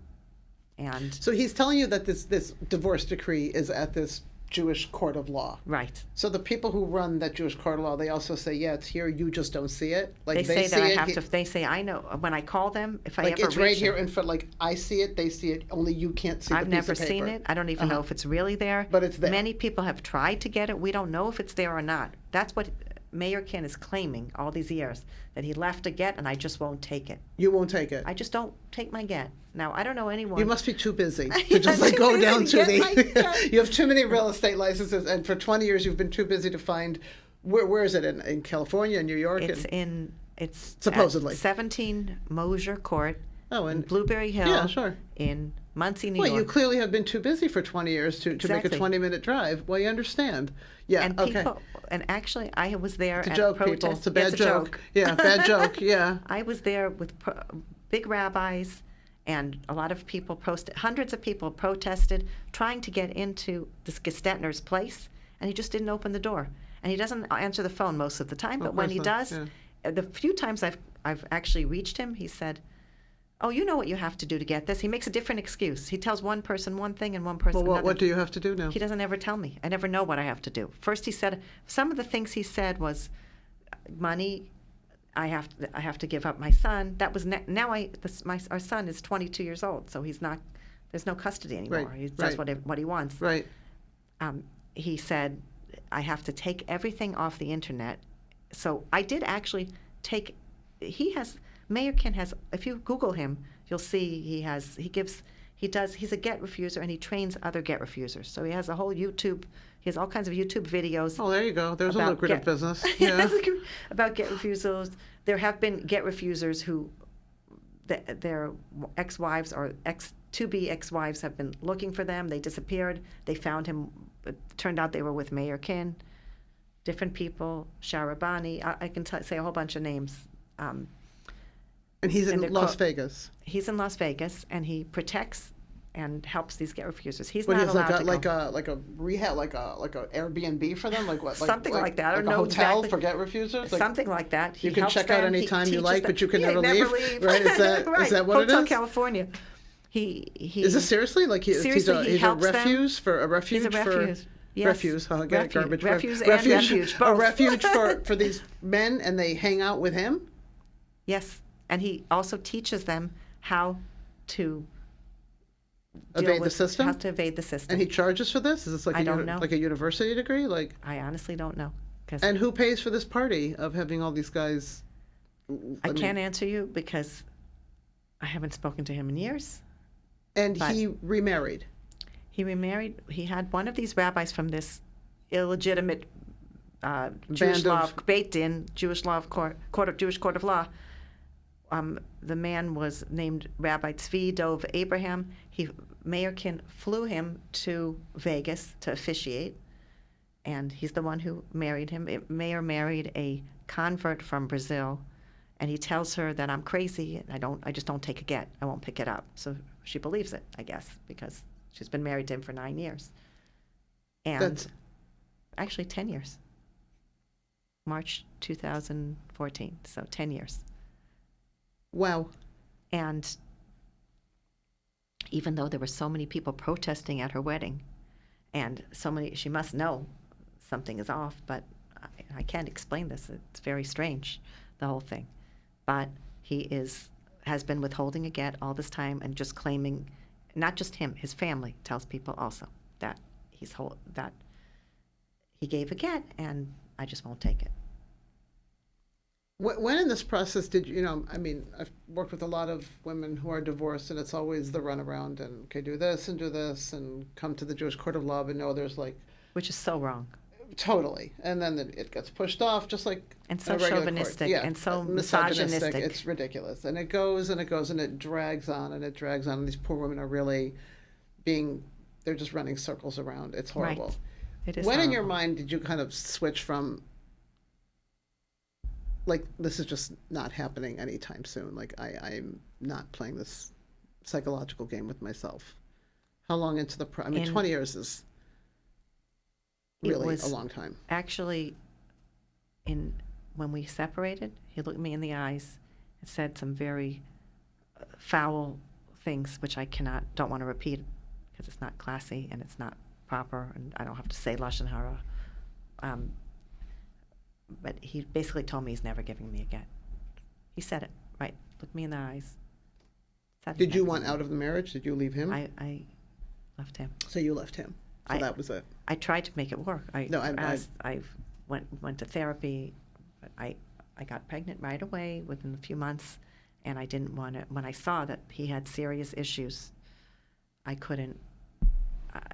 And So he's telling you that this divorce decree is at this Jewish court of law. right, So the people who run that Jewish court of law, they also say, yeah, it's here. You just don't see it. Like they say see that I it, have to. They say I know when I call them if I Like ever it's reach right here him. in front. Like I see it, they see it. Only you can't see. I've the piece never of paper. seen it. I don't even know if it's really there. But it's there. Many people have tried to get it. We don't know if it's there or not. That's what Mayor Ken is claiming all these years, that he left a get and I just won't take it. You won't take it. I just don't take my get. Now, I don't know anyone. You must be too busy to Yeah, just like too go busy down to to get my the. get. You have too many real estate licenses, and for 20 years you've been too busy to find. Where is it in California, in New York? It's Supposedly. at 17 Mosier Court Oh, in and Blueberry Hill. yeah, sure. In Muncie, New Well, you York. clearly have been too busy for 20 years to make a Exactly. 20-minute drive. Well, you understand. Yeah. And okay. people, and actually, I was there It's a at joke, protest. people. It's a Yeah, bad joke. Yeah, bad joke. Yeah. I was there with big rabbis, and a lot of people hundreds of people protested, trying to get into this Gestetner's place, and he just didn't open the door. And he doesn't answer the phone most of the time, but when he does, the few times I've actually reached him, he said, "Oh, you know what you have to do to get this." He makes a different excuse. He tells one person one thing and one person Well, another. what do you have to do now? He doesn't ever tell me. I never know what I have to do. First, he said some of the things he said was money. I have to give up my son. That was now our son is 22 years old, so he's not. There's no custody anymore. Right, He does right. what he wants. Right. He said, I have to take everything off the internet. So I did actually take. Mayor Ken has. If you Google him, you'll see he's a get refuser, and he trains other get refusers. So he has a whole YouTube. He has all kinds of YouTube videos. Oh, there you go. There's a about lucrative business. Yeah. About get refusals. There have been get refusers who their ex-wives or to-be ex-wives have been looking for them. They disappeared. They found him. It turned out they were with Mayor Ken. Different people, Sharabani. I can say a whole bunch of names. And he's in they're Las Vegas. He's in Las Vegas, and he protects and helps these get refusers. He's What not is allowed to like a rehab, like a Airbnb for them, like what? Something like that. I don't like know a hotel exactly. for get refusers. Like, Something like that. He you can helps check out them. anytime He you teaches like, them. but you can Yeah, never leave. Right? Is that right. is that what Hotel it is? California. He Is this seriously like he's Seriously, he a helps them. refuge for a refuge He's a refuge. Yes. Refuse, I'll get it, garbage. Refuse and refuge, A both. refuge for these men, and they hang out with him? Yes, and he also teaches them how to Evade the system? How to evade the system. And he charges for this? Is this like I don't know. like a university degree? Like, I honestly don't know. and who pays for this party of having all these guys? I can't answer you because I haven't spoken to him in years. And he remarried. He remarried. He had one of these rabbis from this illegitimate Jewish law, Beit Din, Jewish law of Jewish court of law. The man was named Rabbi Tzvi Dov Abraham. Mayor Kin flew him to Vegas to officiate, and he's the one who married him. Mayor married a convert from Brazil, and he tells her that I'm crazy. I just don't take a get. I won't pick it up. So she believes it, I guess, because she's been married to him for 9 years. And actually 10 years. March 2014, so 10 years. Wow. And even though there were so many people protesting at her wedding, and so many, she must know something is off, but I can't explain this. It's very strange, the whole thing. But he has been withholding a get all this time and just claiming, not just him, his family tells people also that that he gave a get and I just won't take it. When in this process did I mean, I've worked with a lot of women who are divorced, and it's always the runaround and, okay, do this and come to the Jewish court of law, but no, there's like... Which is so wrong. Totally. And then it gets pushed off, just like and so a regular chauvinistic court. Yeah, and so misogynistic. It's ridiculous. And it goes and it goes and it drags on and it drags on. And these poor women are really they're just running circles around. It's horrible. Right. It is when horrible. in your mind did you kind of switch from, like, this is just not happening anytime soon? Like, I'm not playing this psychological game with myself. How long into the 20 years is really a long time. Actually, when we separated, he looked me in the eyes and said some very foul things, which I don't want to repeat because it's not classy and it's not proper, and I don't have to say Lashon Hara. But he basically told me he's never giving me a get. He said it, right? Looked me in the eyes. Did you want out of the marriage? Did you leave him? I left him. So you left him. So that was it. I tried to make it work. I went to therapy, but I got pregnant right away within a few months, and I didn't want to. When I saw that he had serious issues, I couldn't.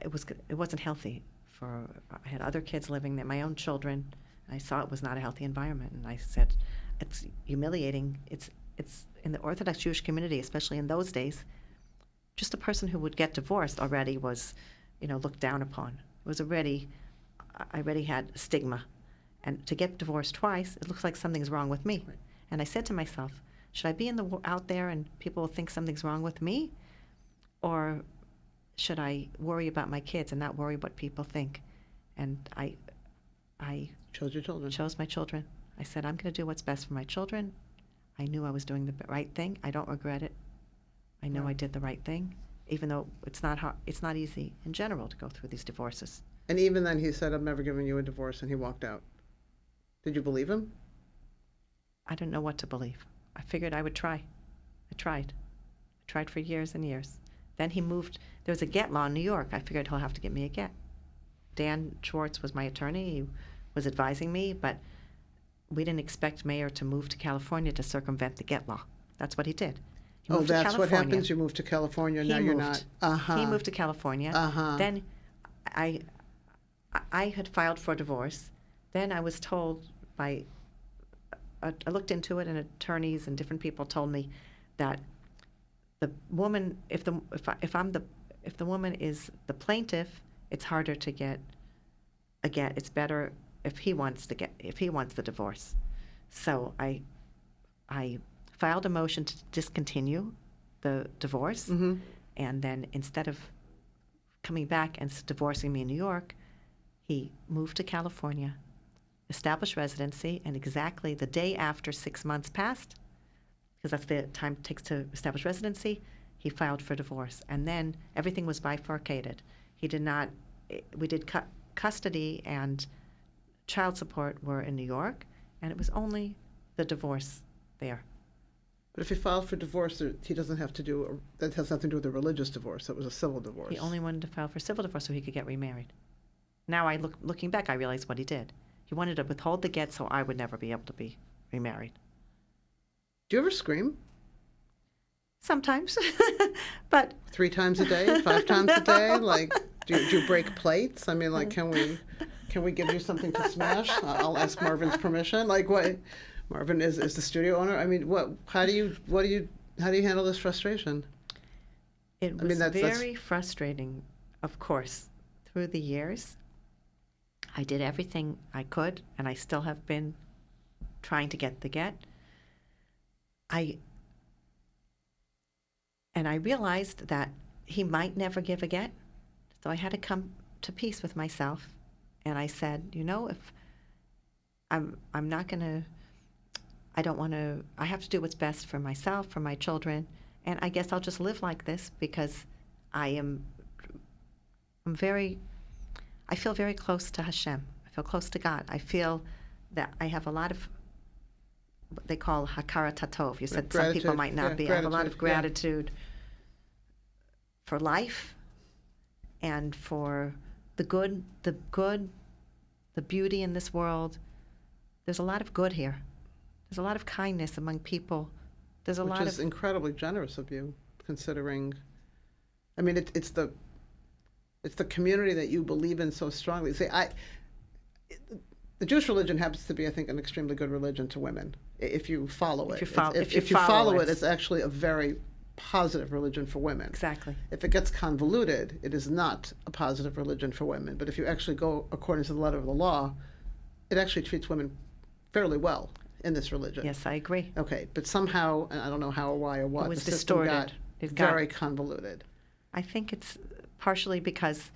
It wasn't healthy. I had other kids living there, my own children. I saw it was not a healthy environment, and I said, it's humiliating. It's in the Orthodox Jewish community, especially in those days, just a person who would get divorced already was, looked down upon. I already had stigma. And to get divorced twice, it looks like something's wrong with me. Right. And I said to myself, should I be out there and people will think something's wrong with me? Or should I worry about my kids and not worry what people think? And I chose your children. Chose my children. I said, I'm going to do what's best for my children. I knew I was doing the right thing. I don't regret it. I know I did the right thing, even though it's not hard, it's not easy in general to go through these divorces. And even then he said, I'm never giving you a divorce, and he walked out. Did you believe him? I didn't know what to believe. I figured I would try. I tried. I tried for years and years. Then he moved. There was a get law in New York. I figured he'll have to get me a get. Dan Schwartz was my attorney. He was advising me, but we didn't expect Mayor to move to California to circumvent the get law. That's what he did. He moved to that's California. What happens? You moved to California, now you're not. He moved to California. Then I had filed for divorce. Then I was told I looked into it, and attorneys and different people told me that the woman, if the woman is the plaintiff, it's harder to get a get. It's better if he wants the divorce. So I filed a motion to discontinue the divorce, and then instead of coming back and divorcing me in New York, he moved to California, established residency, and exactly the day after 6 months passed, because that's the time it takes to establish residency, he filed for divorce. And then everything was bifurcated. We did custody and child support were in New York, and it was only the divorce there. But if he filed for divorce, he doesn't have to do, that has nothing to do with a religious divorce. That was a civil divorce. He only wanted to file for civil divorce so he could get remarried. Now, looking back, I realize what he did. He wanted to withhold the get so I would never be able to be remarried. Do you ever scream? Sometimes, but 3 times a day, 5 times a day? Like, do you break plates? I mean, like, can we give you something to smash? I'll ask Marvin's permission. Like, what? Marvin is the studio owner. I mean, how do you handle this frustration? It was very frustrating, of course, through the years. I did everything I could, and I still have been trying to get the get. And I realized that he might never give a get, so I had to come to peace with myself. And I said, if I'm not going to, I don't want to, I have to do what's best for myself, for my children, and I guess I'll just live like this because I feel very close to Hashem. I feel close to God. I feel that I have a lot of what they call hakarat hatov. You said some people might not be. I have a lot of gratitude for life and for the good, the beauty in this world. There's a lot of good here. There's a lot of kindness among people. There's a lot of... Which is incredibly generous of you, considering... I mean, it's the community that you believe in so strongly. See, the Jewish religion happens to be, I think, an extremely good religion to women, if you follow it. If you follow it, it's actually a very positive religion for women. Exactly. If it gets convoluted, it is not a positive religion for women. But if you actually go according to the letter of the law, it actually treats women fairly well in this religion. Yes, I agree. Okay, but somehow, and I don't know how or why or what, it was the system distorted. got very convoluted. I think it's partially because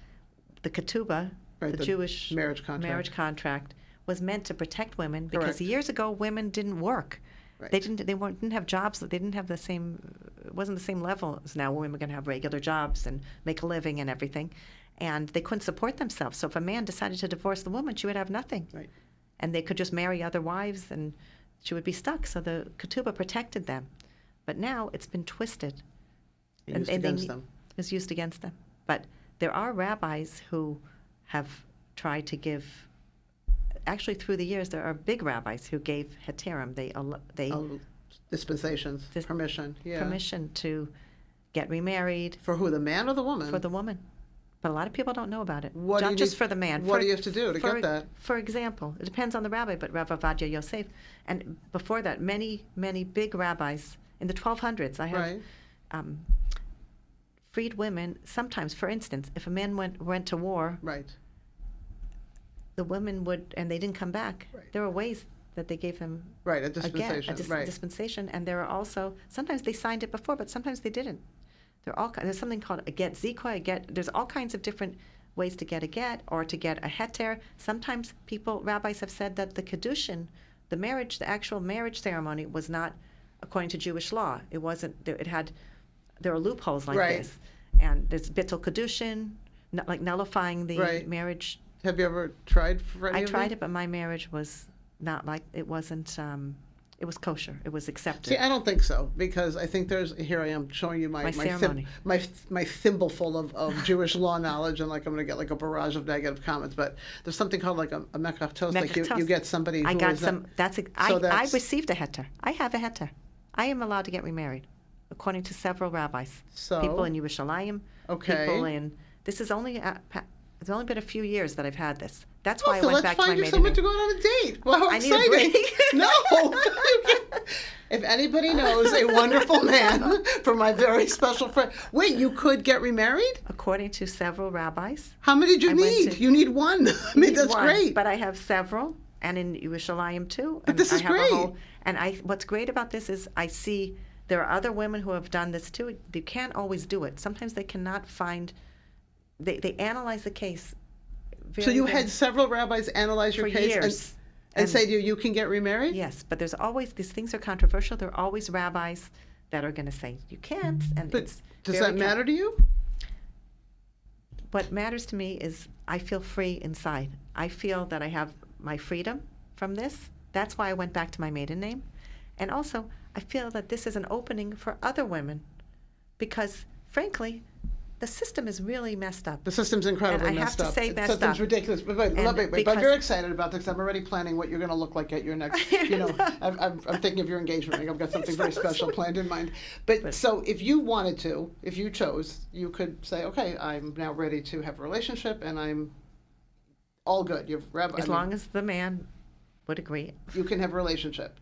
the ketubah, the Jewish marriage contract, was meant to protect women because Correct. Years ago women didn't work. Right. They didn't have jobs. They didn't have the same. It wasn't the same level as now. Women were going to have regular jobs and make a living and everything, and they couldn't support themselves. So if a man decided to divorce the woman, she would have nothing. Right. And they could just marry other wives, and she would be stuck. So the ketubah protected them, but now it's been twisted. Used against them. It was used against them. But there are rabbis who have tried to give. Actually, through the years, there are big rabbis who gave heterim. They dispensations, permission. Yeah. Permission to get remarried. For who, the man or the woman? For the woman. But a lot of people don't know about it. Not just for the man. What do you have to do to get that? For example, it depends on the rabbi, but Rav Avadia Yosef, and before that, many, many big rabbis in the 1200s. I have freed women. Sometimes, for instance, if a man went to war, right, the women would, and they didn't come back. Right. There were ways that they gave them a dispensation. Dispensation, and there are also sometimes they signed it before, but sometimes they didn't. There's something called a get zikah, a get. There's all kinds of different ways to get a get or to get a heter. Sometimes rabbis have said that the kedushin, the actual marriage ceremony was not according to Jewish law. It wasn't. There are loopholes like this, and there's bittul kedushin, like nullifying the marriage. Have you ever tried for any of them? I tried it, but my marriage was not like, it wasn't, it was kosher. It was accepted. See, I don't think so, because I think here I am showing you my ceremony. my thimbleful of Jewish law knowledge, and like I'm going to get like a barrage of negative comments, but there's something called like a mekach tos, like you get somebody who I received a heter. I have a heter. I am allowed to get remarried, according to several rabbis. So, people in Yerushalayim, people in, this is only, it's only been a few years that I've had this. That's why I went back to my maiden name. Let's find you someone to go on a date. Well, how exciting. I need a break. No. If anybody knows a wonderful man for my very special friend. Wait, you could get remarried? According to several rabbis. How many do you need? You need one. I mean, that's great. But I have several, and in Yerushalayim too. But this is great. What's great about this is I see there are other women who have done this too. They can't always do it. Sometimes they cannot find... They analyze the case. So you had several rabbis analyze your case and say to you, you can get remarried? Yes, but there's always, these things are controversial. There are always rabbis that are going to say, you can't. And but does that matter to you? what matters to me is I feel free inside. I feel that I have my freedom from this. That's why I went back to my maiden name. And also, I feel that this is an opening for other women because, frankly, the system is really messed up. The system's incredibly And I have messed to up. say The messed system's up. ridiculous. But wait, And but I'm very because- excited about this. I'm already planning what you're going to look like at your next, you know, I'm thinking of your engagement ring. I've got something very special planned in mind. But so if you wanted to, if you chose, you could say, okay, I'm now ready to have a relationship and I'm all good. As long as the man would agree. you can have a relationship.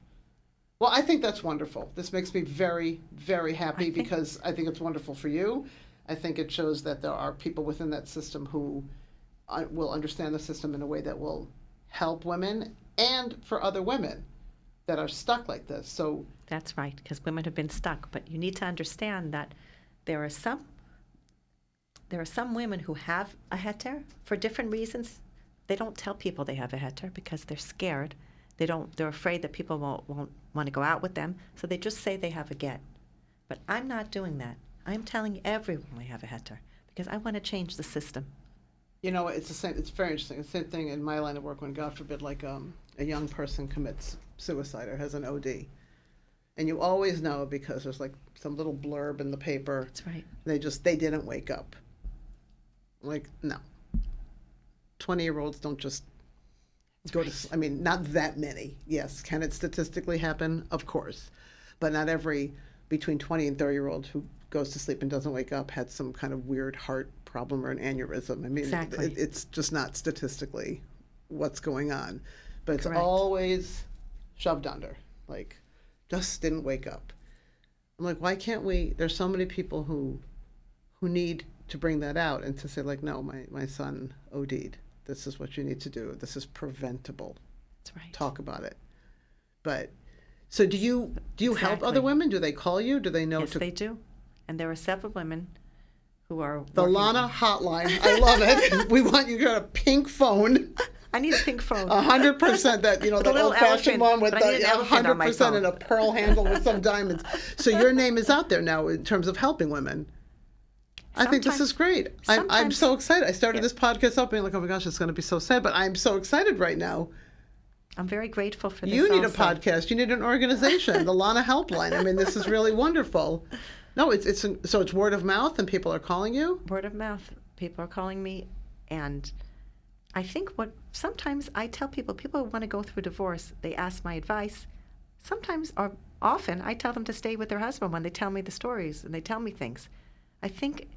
Well, I think that's wonderful. This makes me very, very happy because I think it's wonderful for you. I think it shows that there are people within that system who will understand the system in a way that will help women and for other women that are stuck like this. So That's right, because women have been stuck. But you need to understand that there are some women who have a heter for different reasons. They don't tell people they have a heter because they're scared. They're afraid that people won't want to go out with them, so they just say they have a get. But I'm not doing that. I'm telling everyone I have a heter because I want to change the system. you know, it's the same. It's very interesting. The same thing in my line of work when, God forbid, like a young person commits suicide or has an OD, and you always know because there's like some little blurb in the paper. That's right. They didn't wake up. Like, no. 20-year-olds don't just go to. I mean, not that many. Yes, can it statistically happen? Of course, but not every between 20 and 30-year-old who goes to sleep and doesn't wake up had some kind of weird heart problem or an aneurysm. I mean, Exactly. it's just not statistically what's going on. But it's Correct. always shoved under, like, just didn't wake up. I'm like, why can't we? There's so many people who need to bring that out and to say, like, no, my son OD'd. This is what you need to do. This is preventable. That's right. Talk about it. But so do you help Exactly. other women? Do they call you? Do they know Yes, to they do. And there are several women who are the working Lonna on- hotline? I love it. We want you to get a pink phone. I need a pink phone. 100%. That With a that little old-fashioned elephant, one with but I need an elephant on my 100% phone. and a pearl handle with some diamonds. So your name is out there now in terms of helping women. I think this is great. I'm sometimes- so excited. I started Yeah. this podcast up being like, oh my gosh, it's going to be so sad, but I'm so excited right now. I'm very grateful for this. You need also. a podcast. You need an organization, the Lonna Helpline. I mean, this is really wonderful. No, so it's word of mouth and people are calling you? Word of mouth. People are calling me, and I think sometimes I tell people who want to go through divorce, they ask my advice. Sometimes or often I tell them to stay with their husband when they tell me the stories and they tell me things. I think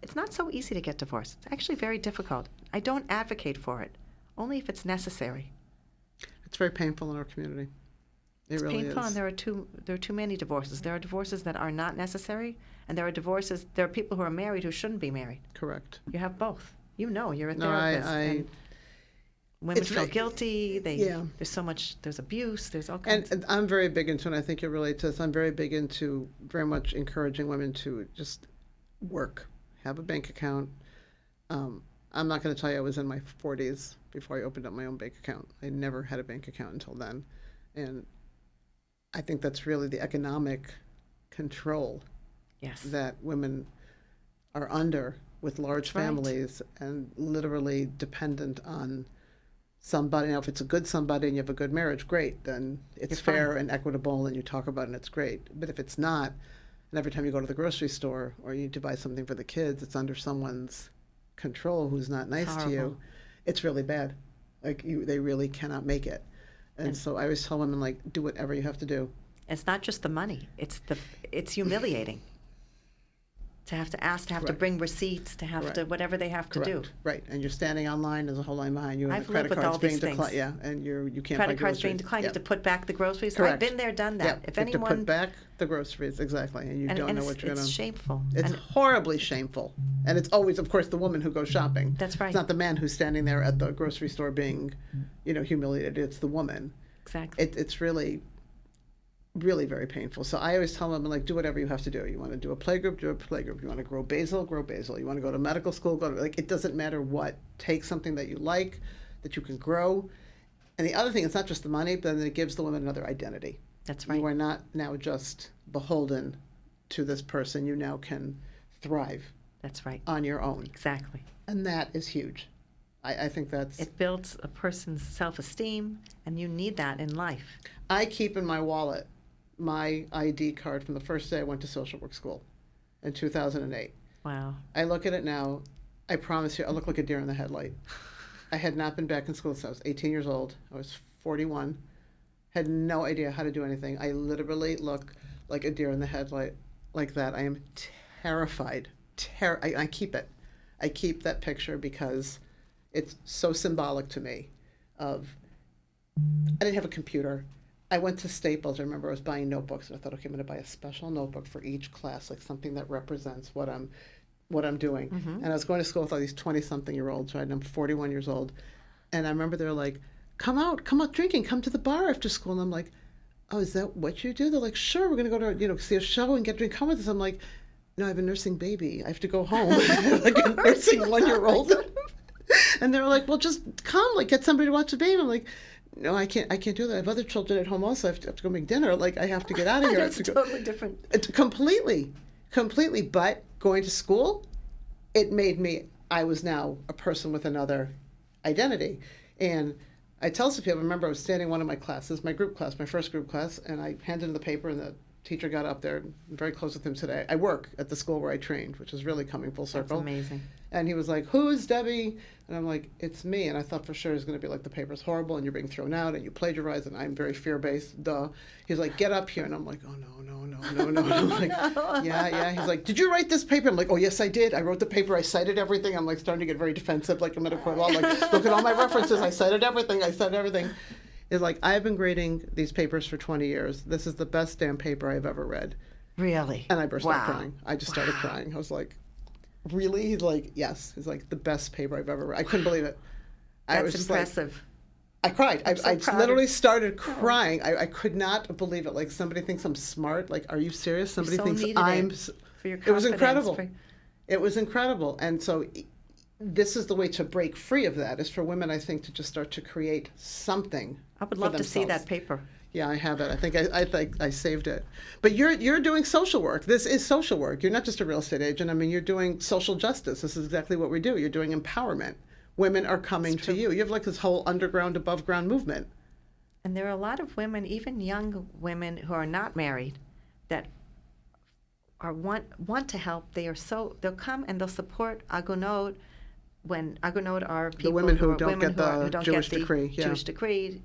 it's not so easy to get divorced. It's actually very difficult. I don't advocate for it, only if it's necessary. It's very painful in our community. It really Painful, is. and there are too many divorces. There are divorces that are not necessary, and there are people who are married who shouldn't be married. Correct. You have both. You're a No, therapist. and women it's feel very- guilty. Yeah. There's abuse. There's all kinds. And I'm very big into, and I think you'll relate to this, I'm very big into very much encouraging women to just work, have a bank account. I'm not going to tell you I was in my 40s before I opened up my own bank account. I never had a bank account until then. And I think that's really the economic control Yes. that women are under with large That's right. families and literally dependent on somebody. Now, if it's a good somebody and you have a good marriage, great, then it's You're fine. fair and equitable and you talk about it and it's great. But if it's not, and every time you go to the grocery store or you need to buy something for the kids, it's under someone's control who's not nice to you, horrible. it's really bad. Like, they really cannot make it. And so I always tell women, like, do whatever you have to do. It's not just the money. It's humiliating. To have to ask, to have to Correct. bring receipts, to have to Correct. whatever they have to do. Correct. Right. And you're standing online, there's a whole line behind you, and I've the lived credit with all card's being these things. declined. Yeah, and you can't Credit buy cards being groceries. declined. You Yeah. have to put back the groceries. Correct. I've been there, done that. Yeah. If you have to anyone, put back the groceries, exactly, and you don't know what you're it's going to. shameful. It's And horribly shameful. And it's always, of course, the woman who goes shopping. That's right. It's not the man who's standing there at the grocery store being, humiliated. It's the woman. exactly. It's really, really very painful. So I always tell them, like, do whatever you have to do. You want to do a playgroup, do a playgroup. You want to grow basil, grow basil. You want to go to medical school, go to, like, it doesn't matter what. Take something that you like, that you can grow. And the other thing, it's not just the money, but then it gives the woman another identity. That's right. You are not now just beholden to this person. You now can thrive That's right. on your own. Exactly. And that is huge. I think that's... It builds a person's self-esteem, and you need that in life. I keep in my wallet my ID card from the first day I went to social work school in 2008. Wow. I look at it now, I promise you, I look like a deer in the headlight. I had not been back in school since I was 18 years old. I was 41, had no idea how to do anything. I literally look like a deer in the headlight like that. I am terrified. I keep it. I keep that picture because it's so symbolic to me of, I didn't have a computer. I went to Staples. I remember I was buying notebooks, and I thought, okay, I'm going to buy a special notebook for each class, like something that represents what I'm doing. Mm-hmm. And I was going to school with all these 20-something-year-olds, right? And I'm 41 years old. And I remember they were like, come out drinking, come to the bar after school. And I'm like, oh, is that what you do? They're like, sure, we're going to go to, see a show and get a drink. Come with us. I'm like, no, I have a nursing baby. I have to go home. Like a nursing 1-year-old. And they were like, well, just come, like get somebody to watch the baby. I'm like, no, I can't do that. I have other children at home also. I have to go make dinner. Like, I have to get out of here. It's totally different. Completely. But going to school, it made me, I was now a person with another identity. And I tell some people, I remember I was standing in one of my classes, my group class, my first group class, and I handed him the paper, and the teacher got up there. I'm very close with him today. I work at the school where I trained, which is really coming full circle. That's amazing. And he was like, who's Debbie? And I'm like, it's me. And I thought for sure it was going to be like, the paper's horrible and you're being thrown out and you plagiarized and I'm very fear-based, duh. He's like, get up here. And I'm like, oh, no. I'm like, yeah. He's like, did you write this paper? I'm like, oh, yes, I did. I wrote the paper. I cited everything. I'm like starting to get very defensive, like I'm at a court law. Like, look at all my references. I cited everything. It's like, I've been grading these papers for 20 years. This is the best damn paper I've ever read. Really? And I burst out crying. I just started crying. I was like, really? He's like, yes. He's like, the best paper I've ever read. I couldn't believe it. That's impressive. I cried. I literally started crying. I could not believe it. Like, somebody thinks I'm smart. Like, are you serious? Somebody thinks I'm... For your confidence. It was incredible. It was incredible. And so this is the way to break free of that, is for women, I think, to just start to create something. I would love to see that paper. Yeah, I have it. I think I saved it. But you're doing social work. This is social work. You're not just a real estate agent. I mean, you're doing social justice. This is exactly what we do. You're doing empowerment. Women are coming to you. You have like this whole underground, above ground movement. And there are a lot of women, even young women who are not married, that want to help. They'll come and they'll support agunot when agunot are people the women who don't get the Jewish decree. Yeah. Jewish decree.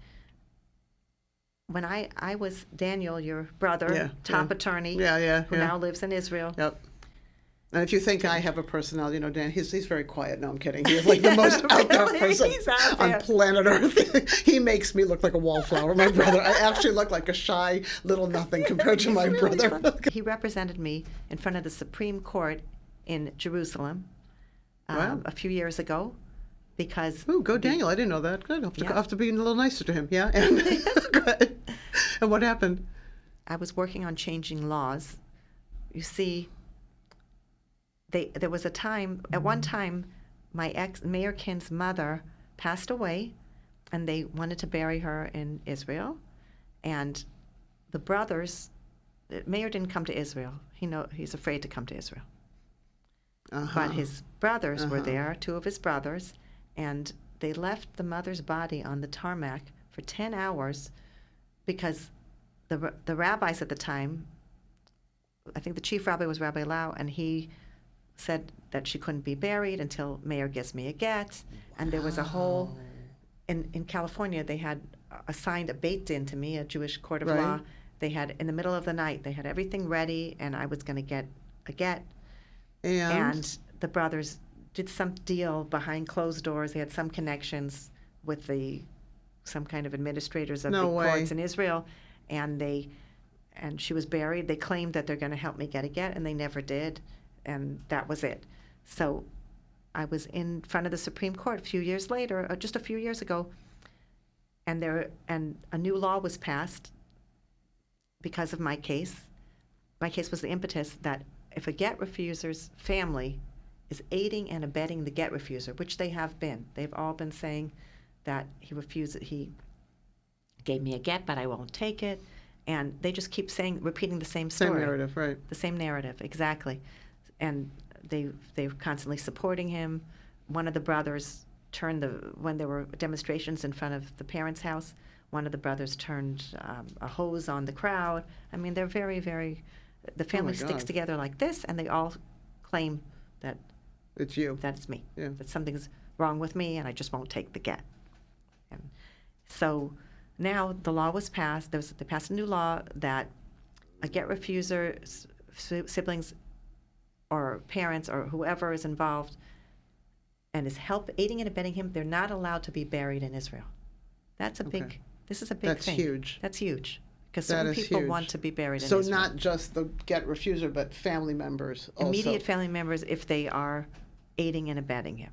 When I was Daniel, your brother, top attorney, who now lives in Israel. Yep. And if you think I have a personality, Dan, he's very quiet. No, I'm kidding. He's like the most outgoing person on planet Earth. He makes me look like a wallflower, my brother. I actually look like a shy little nothing compared to my brother. He represented me in front of the Supreme Court in Jerusalem a few years ago. Because go Daniel! I didn't know that. Good. I'll have to be a little nicer to him. Yeah, and good. And what happened? I was working on changing laws. You see, there was a time. At one time, my Mayor Kin's mother passed away, and they wanted to bury her in Israel. And the brothers, the mayor didn't come to Israel. He's afraid to come to Israel. But his brothers were there. 2 of his brothers. And they left the mother's body on the tarmac for 10 hours because the rabbis at the time, I think the chief rabbi was Rabbi Lau, and he said that she couldn't be buried until Mayor gives me a get. And there was a whole, in California, they had assigned a beit din to me, a Jewish court of law. They had, in the middle of the night, they had everything ready, and I was going to get a get. And the brothers did some deal behind closed doors. They had some connections with some kind of administrators of the courts in Israel, and she was buried. They claimed that they're going to help me get a get, and they never did, and that was it. So I was in front of the Supreme Court a few years later, or just a few years ago, and a new law was passed because of my case. My case was the impetus that if a get refuser's family is aiding and abetting the get refuser, which they have been. They've all been saying that he gave me a get, but I won't take it. And they just keep repeating the same story. Same narrative, right. The same narrative, exactly. And they're constantly supporting him. One of the brothers when there were demonstrations in front of the parents' house, one of the brothers turned a hose on the crowd. I mean, they're very, very, the family sticks God. together like this, and they all claim that It's you. that's me, Yeah. that something's wrong with me, and I just won't take the get. And so now the law was passed. They passed a new law that a get refuser, siblings or parents or whoever is involved and is aiding and abetting him, they're not allowed to be buried in Israel. That's a big, Okay. this is a big That's thing. huge. That's huge. Because That certain is people huge. want to be buried in So Israel. not just the get refuser, but family members also. Immediate family members if they are aiding and abetting him.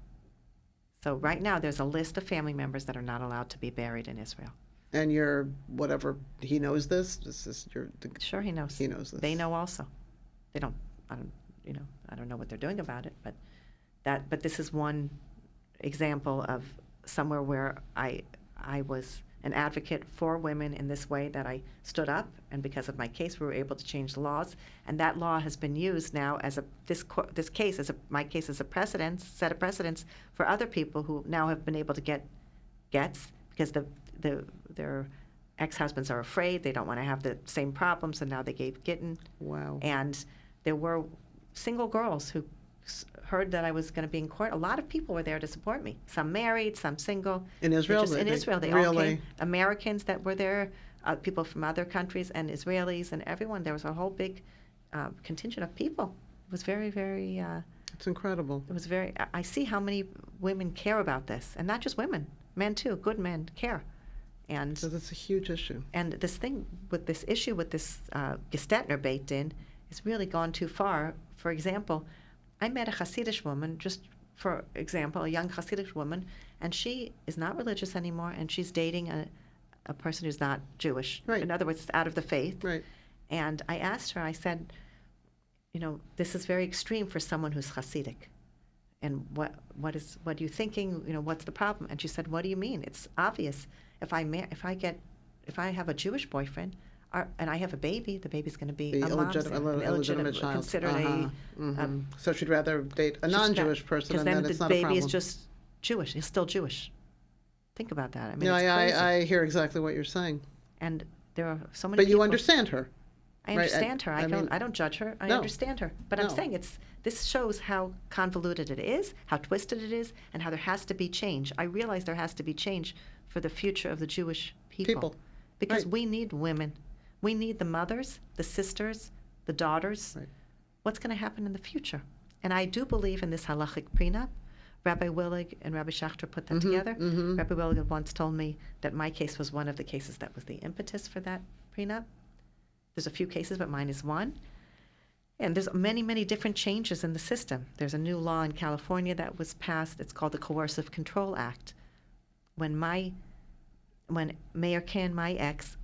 So right now there's a list of family members that are not allowed to be buried in Israel. And whatever, he knows this? This is Sure, he knows. He knows this. They know also. They don't. I don't know what they're doing about it, but this is one example of somewhere where I was an advocate for women in this way, that I stood up, and because of my case, we were able to change the laws, and that law has been used now as my case as a set of precedents for other people who now have been able to get gets because their ex-husbands are afraid, they don't want to have the same problems, and now they gave Gittin. Wow. And there were single girls who heard that I was going to be in court. A lot of people were there to support me. Some married, some single. In Israel? In Israel, they all really? came. Americans that were there, people from other countries, and Israelis, and everyone. There was a whole big contingent of people. It was very, very. It's incredible. It was very. I see how many women care about this, and not just women, men too. Good men care, and. So that's a huge issue. And this thing with this issue with this Gestetner baked in has really gone too far. For example, I met a Hasidic woman, just for example, a young Hasidic woman, and she is not religious anymore, and she's dating a person who's not Jewish. Right. In other words, it's out of the faith. Right. And I asked her, I said, this is very extreme for someone who's Hasidic. And what are you thinking? What's the problem? And she said, what do you mean? It's obvious. If I have a Jewish boyfriend, and I have a baby, the baby's going to be The a mom's, illegitimate child. considered So she'd rather date a non-Jewish person, and then it's not a problem. Because then the baby is just Jewish. He's still Jewish. Think about that. I mean, Yeah, it's crazy. I hear exactly what you're saying. And there are so many But people. you understand her. I right? understand her. I don't judge her. I No. understand her. But No. I'm saying this shows how convoluted it is, how twisted it is, and how there has to be change. I realize there has to be change for the future of the Jewish people. Because Right. we need women. We need the mothers, the sisters, the daughters. Right. What's going to happen in the future? And I do believe in this halachic prenup. Rabbi Willig and Rabbi Schachter put that together. Rabbi Willig once told me that my case was one of the cases that was the impetus for that prenup. There's a few cases, but mine is one. And there's many, many different changes in the system. There's a new law in California that was passed. It's called the Coercive Control Act. When Mayor Ken, my ex,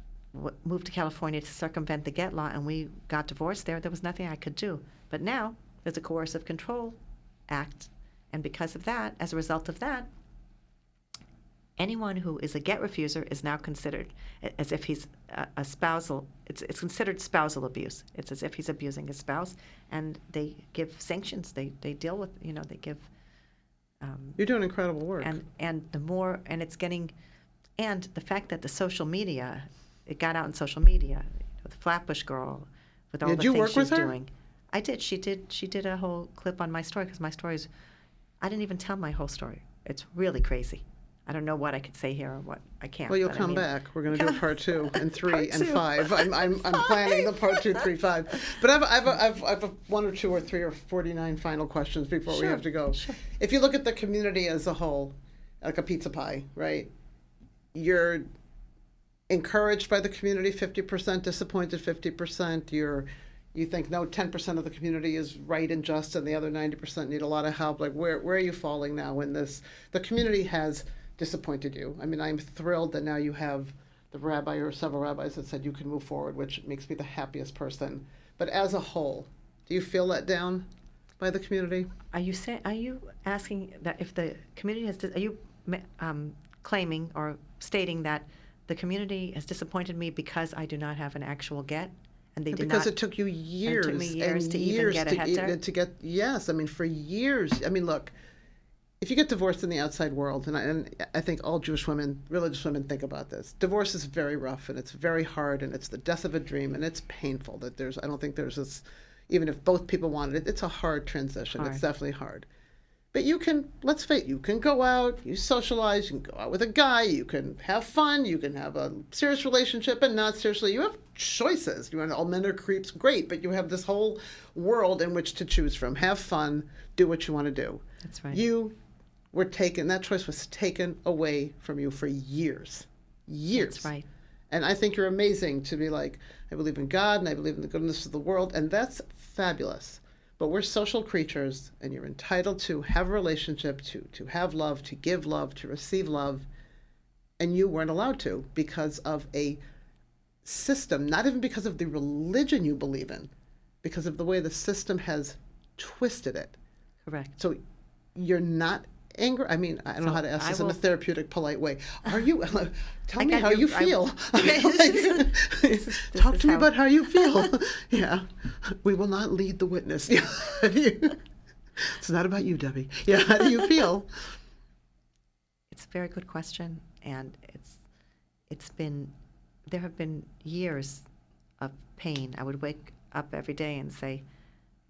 moved to California to circumvent the get law, and we got divorced there was nothing I could do. But now there's a Coercive Control Act, and because of that, as a result of that, anyone who is a get refuser is now considered as if he's a spousal. It's considered spousal abuse. It's as if he's abusing his spouse, and they give sanctions. They deal with they give. You're doing incredible work. And it's getting, and the fact that the social media. It got out in social media. The Flatbush girl, with all the things she's doing. I did. She did a whole clip on my story because my story is. I didn't even tell my whole story. It's really crazy. I don't know what I could say here or what I can't. Well, you'll come back. We're going to do part 2 and 3 and 5. I'm planning the part 2, 3, 5. But I've 1 or 2 or 3 or 49 final questions before we have to go. Sure. If you look at the community as a whole, like a pizza pie, right? You're encouraged by the community, 50%, disappointed 50%. You think no, 10% of the community is right and just, and the other 90% need a lot of help. Like where are you falling now in this? The community has disappointed you. I mean, I'm thrilled that now you have the rabbi or several rabbis that said you can move forward, which makes me the happiest person. But as a whole, do you feel let down by the community? Are you asking that if the community has? Are you claiming or stating that the community has disappointed me because I do not have an actual get, And they did because not. it took you years It took me years and to even years get a heter. to get, yes, I mean, for years. I mean, look, if you get divorced in the outside world, and I think all Jewish women, religious women think about this, divorce is very rough and it's very hard and it's the death of a dream and it's painful. I don't think there's this, even if both people wanted it, it's a hard transition. Hard. It's definitely hard. But you can, let's face it, you can go out, you socialize, you can go out with a guy, you can have fun, you can have a serious relationship and not seriously. You have choices. You want all men are creeps, great, but you have this whole world in which to choose from. Have fun, do what you want to do. That's right. That choice was taken away from you for years. Years. That's right. And I think you're amazing to be like, I believe in God and I believe in the goodness of the world, and that's fabulous. But we're social creatures, and you're entitled to have a relationship, to have love, to give love, to receive love, and you weren't allowed to because of a system, not even because of the religion you believe in, because of the way the system has twisted it. Correct. So you're not angry. I mean, I don't know how to ask this in a therapeutic, polite way. Are you? Tell me how you feel. Talk to me about how you feel. Yeah, we will not lead the witness. Yeah, it's not about you, Debbie. Yeah, how do you feel? It's a very good question, and there have been years of pain. I would wake up every day and say,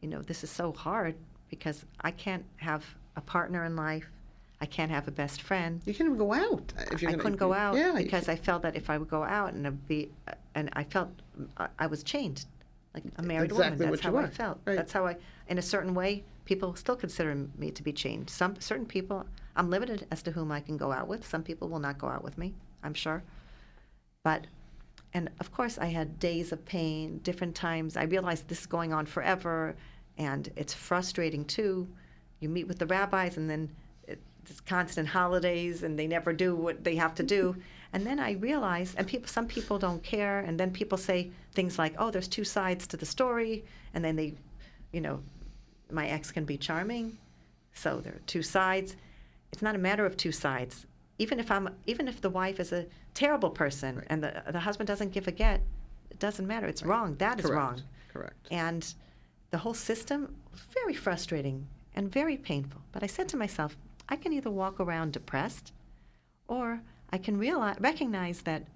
this is so hard because I can't have a partner in life. I can't have a best friend. You can't even go out. I couldn't go out because I felt that if I would go out and I felt I was chained, like a married woman. That's how I felt. Right. That's how in a certain way, people still consider me to be chained. Certain people, I'm limited as to whom I can go out with. Some people will not go out with me, I'm sure. And of course, I had days of pain, different times. I realized this is going on forever, and it's frustrating too. You meet with the rabbis, and then it's constant holidays, and they never do what they have to do. And then I realized, and some people don't care, and then people say things like, "Oh, there's two sides to the story," and then they, my ex can be charming, so there are two sides. It's not a matter of two sides. Even if the wife is a terrible person, right, and the husband doesn't give a get, it doesn't matter. It's right. Wrong. That is wrong. Correct. And the whole system was very frustrating and very painful. But I said to myself, I can either walk around depressed, or I can recognize that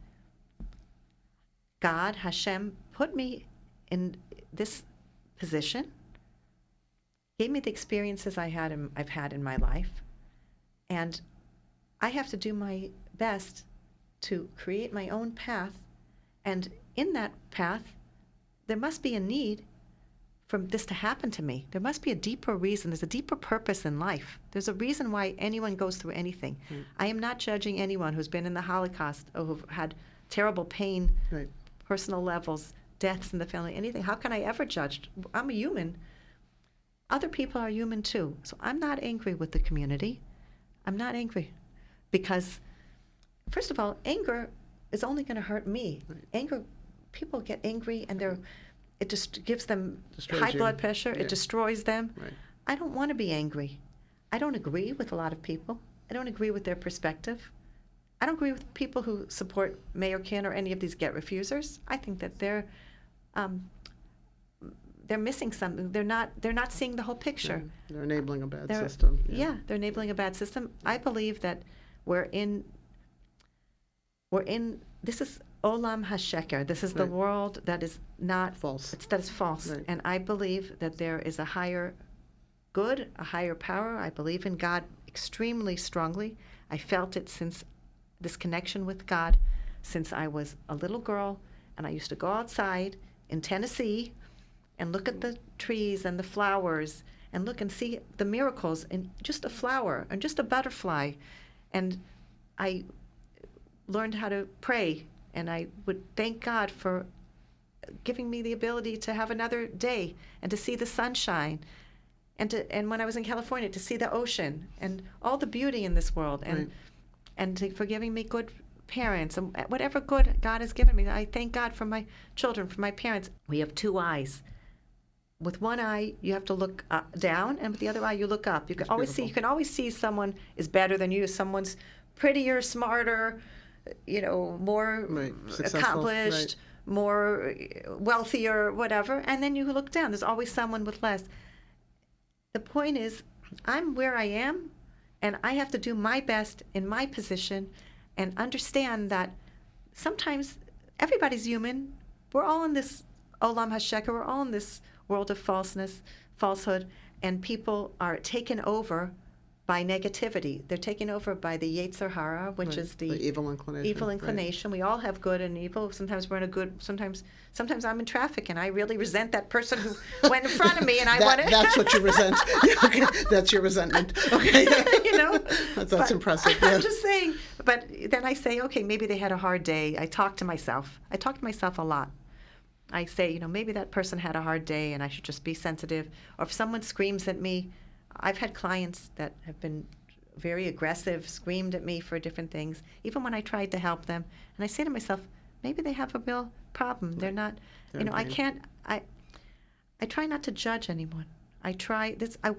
God, Hashem, put me in this position, gave me the experiences I've had in my life, and I have to do my best to create my own path. And in that path, there must be a need for this to happen to me. There must be a deeper reason. There's a deeper purpose in life. There's a reason why anyone goes through anything. Mm. I am not judging anyone who's been in the Holocaust or who've had terrible pain, right, personal levels, deaths in the family, anything. How can I ever judge? I'm a human. Other people are human too. So I'm not angry with the community. I'm not angry because, first of all, anger is only going to hurt me. Right. Anger, people get angry and it just gives them high blood pressure. Yeah. It destroys them. Right. I don't want to be angry. I don't agree with a lot of people. I don't agree with their perspective. I don't agree with people who support Mayor Kin or any of these get refusers. I think that they're missing something. They're not seeing the whole picture. Yeah. They're enabling a bad system. Yeah, they're enabling a bad system. I believe that we're in this is Olam HaSheker. This is the world that is not false. That is false. Right. And I believe that there is a higher good, a higher power. I believe in God extremely strongly. I felt it since this connection with God since I was a little girl, and I used to go outside in Tennessee and look at the trees and the flowers and look and see the miracles in just a flower and just a butterfly. And I learned how to pray, and I would thank God for giving me the ability to have another day and to see the sunshine, and when I was in California, to see the ocean and all the beauty in this world, and for giving me good parents and whatever good God has given me. I thank God for my children, for my parents. We have two eyes. With one eye, you have to look down, and with the other eye, you look up. You can always see someone is better than you. Someone's prettier, smarter, more accomplished, more wealthier, whatever, and then you look down. There's always someone with less. The point is, I'm where I am, and I have to do my best in my position and understand that sometimes everybody's human. We're all in this olam hasheker. We're all in this world of falsehood, and people are taken over by negativity. They're taken over by the Yetzer Hara, which is the evil inclination. Evil inclination. Right. We all have good and evil. Sometimes we're in a good. Sometimes I'm in traffic and I really resent that person who went in front of me, and I want to. That's what you resent. Okay. That's your resentment. Okay. That's impressive. Yeah. I'm just saying. But then I say, okay, maybe they had a hard day. I talk to myself a lot. I say, maybe that person had a hard day, and I should just be sensitive. Or if someone screams at me. I've had clients that have been very aggressive, screamed at me for different things, even when I tried to help them. And I say to myself, maybe they have a real problem. They're not, I try not to judge anyone. I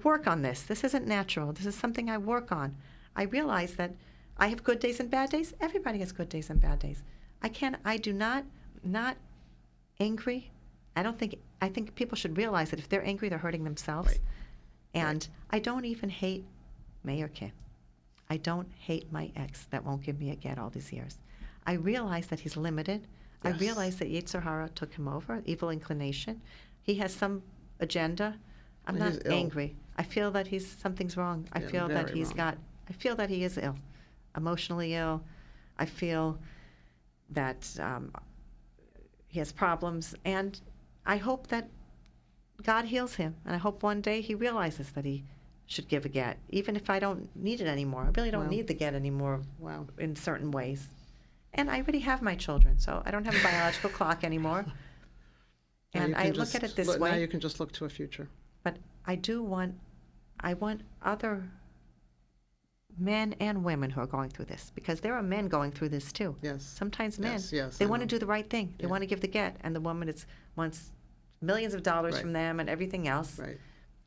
work on this. This isn't natural. This is something I work on. I realize that I have good days and bad days. Everybody has good days and bad days. I do not angry. I think people should realize that if they're angry, they're hurting themselves. Right. And I don't even hate Mayor Kim. I don't hate my ex that won't give me a get all these years. I realize that he's limited. Yes. I realize that Yetzer Hara took him over, evil inclination. He has some agenda. I'm not angry. I feel that something's wrong. I feel that I feel that he is ill, emotionally ill. I feel that he has problems, and I hope that God heals him, and I hope one day he realizes that he should give a get, even if I don't need it anymore. I really don't need the get anymore in certain ways. And I already have my children, so I don't have a biological clock anymore. And I look at it this way. Now you can just look to a future. But I want other men and women who are going through this, because there are men going through this too. Yes. Sometimes men, yes, they want to do the right thing. They want to give the get, and the woman wants millions of dollars from them and everything else. Right.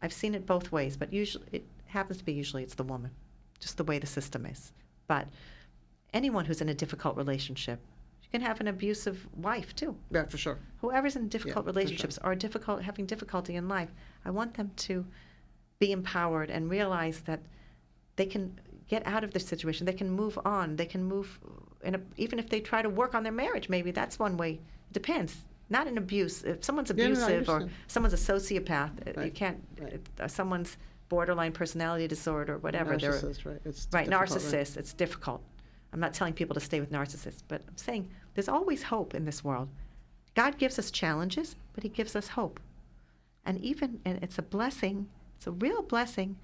I've seen it both ways, but usually it's the woman, just the way the system is. But anyone who's in a difficult relationship, you can have an abusive wife too. Yeah, for sure. Whoever's in difficult relationships or having difficulty in life, I want them to be empowered and realize that they can get out of this situation. They can move on. They can move, even if they try to work on their marriage, maybe that's one way. It depends. Not an abuse. If someone's abusive or someone's a sociopath, you can't. Someone's borderline personality disorder, or whatever. Narcissist, right? It's narcissist. Right? It's difficult. I'm not telling people to stay with narcissists, but I'm saying there's always hope in this world. God gives us challenges, but He gives us hope, and it's a blessing. It's a real blessing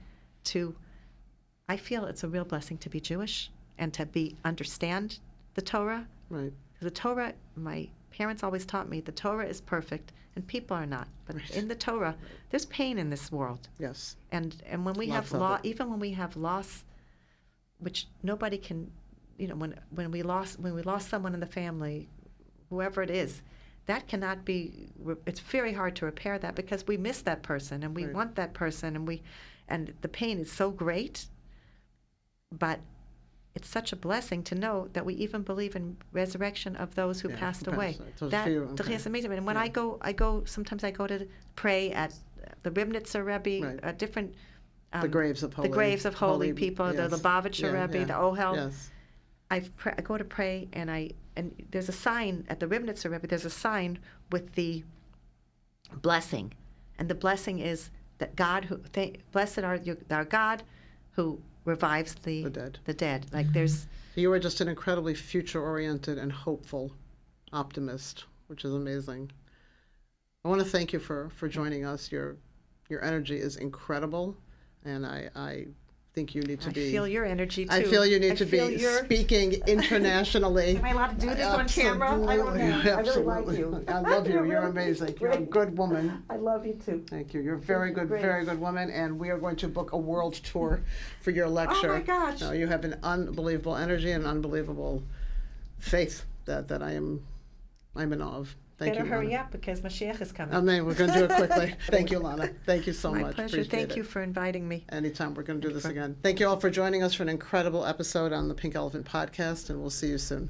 I feel it's a real blessing to be Jewish and to understand the Torah. Right. The Torah, my parents always taught me, the Torah is perfect and people are not. But in the Torah, there's pain in this world. Yes. And when we have even when we have loss, which nobody can, when we lost someone in the family, whoever it is, that cannot be. It's very hard to repair that, because we miss that person and we want that person, and the pain is so great. But it's such a blessing to know that we even believe in resurrection of those who passed away. That's amazing. And when I go. Sometimes I go to pray at the Ribnitzer Rebbe, different. The graves of holy people, the Lubavitcher Rebbe, the Ohel. Yes. I go to pray, and there's a sign at the Ribnitzer Rebbe. There's a sign with the blessing, and the blessing is that blessed are our God, who revives the dead. Like there's. You are just an incredibly future-oriented and hopeful optimist, which is amazing. I want to thank you for joining us. Your energy is incredible, and I think you need to be. I feel your energy too. I feel you need to be speaking internationally. Am I allowed to do this on camera? I don't know. Absolutely. I really like you. I love you. You're amazing. You're a good woman. I love you too. Thank you. You're a very good woman, and we are going to book a world tour for your lecture. Oh my gosh! No, you have an unbelievable energy and unbelievable faith that I'm in awe of. Thank you, hurry up, because Mashiach is coming. Amen. We're going to do it quickly. Thank you, Lonna. Thank you so much. My pleasure. Thank you for inviting me. Anytime. We're going to do this again. Thank you all for joining us for an incredible episode on the Pink Elephant Podcast, and we'll see you soon.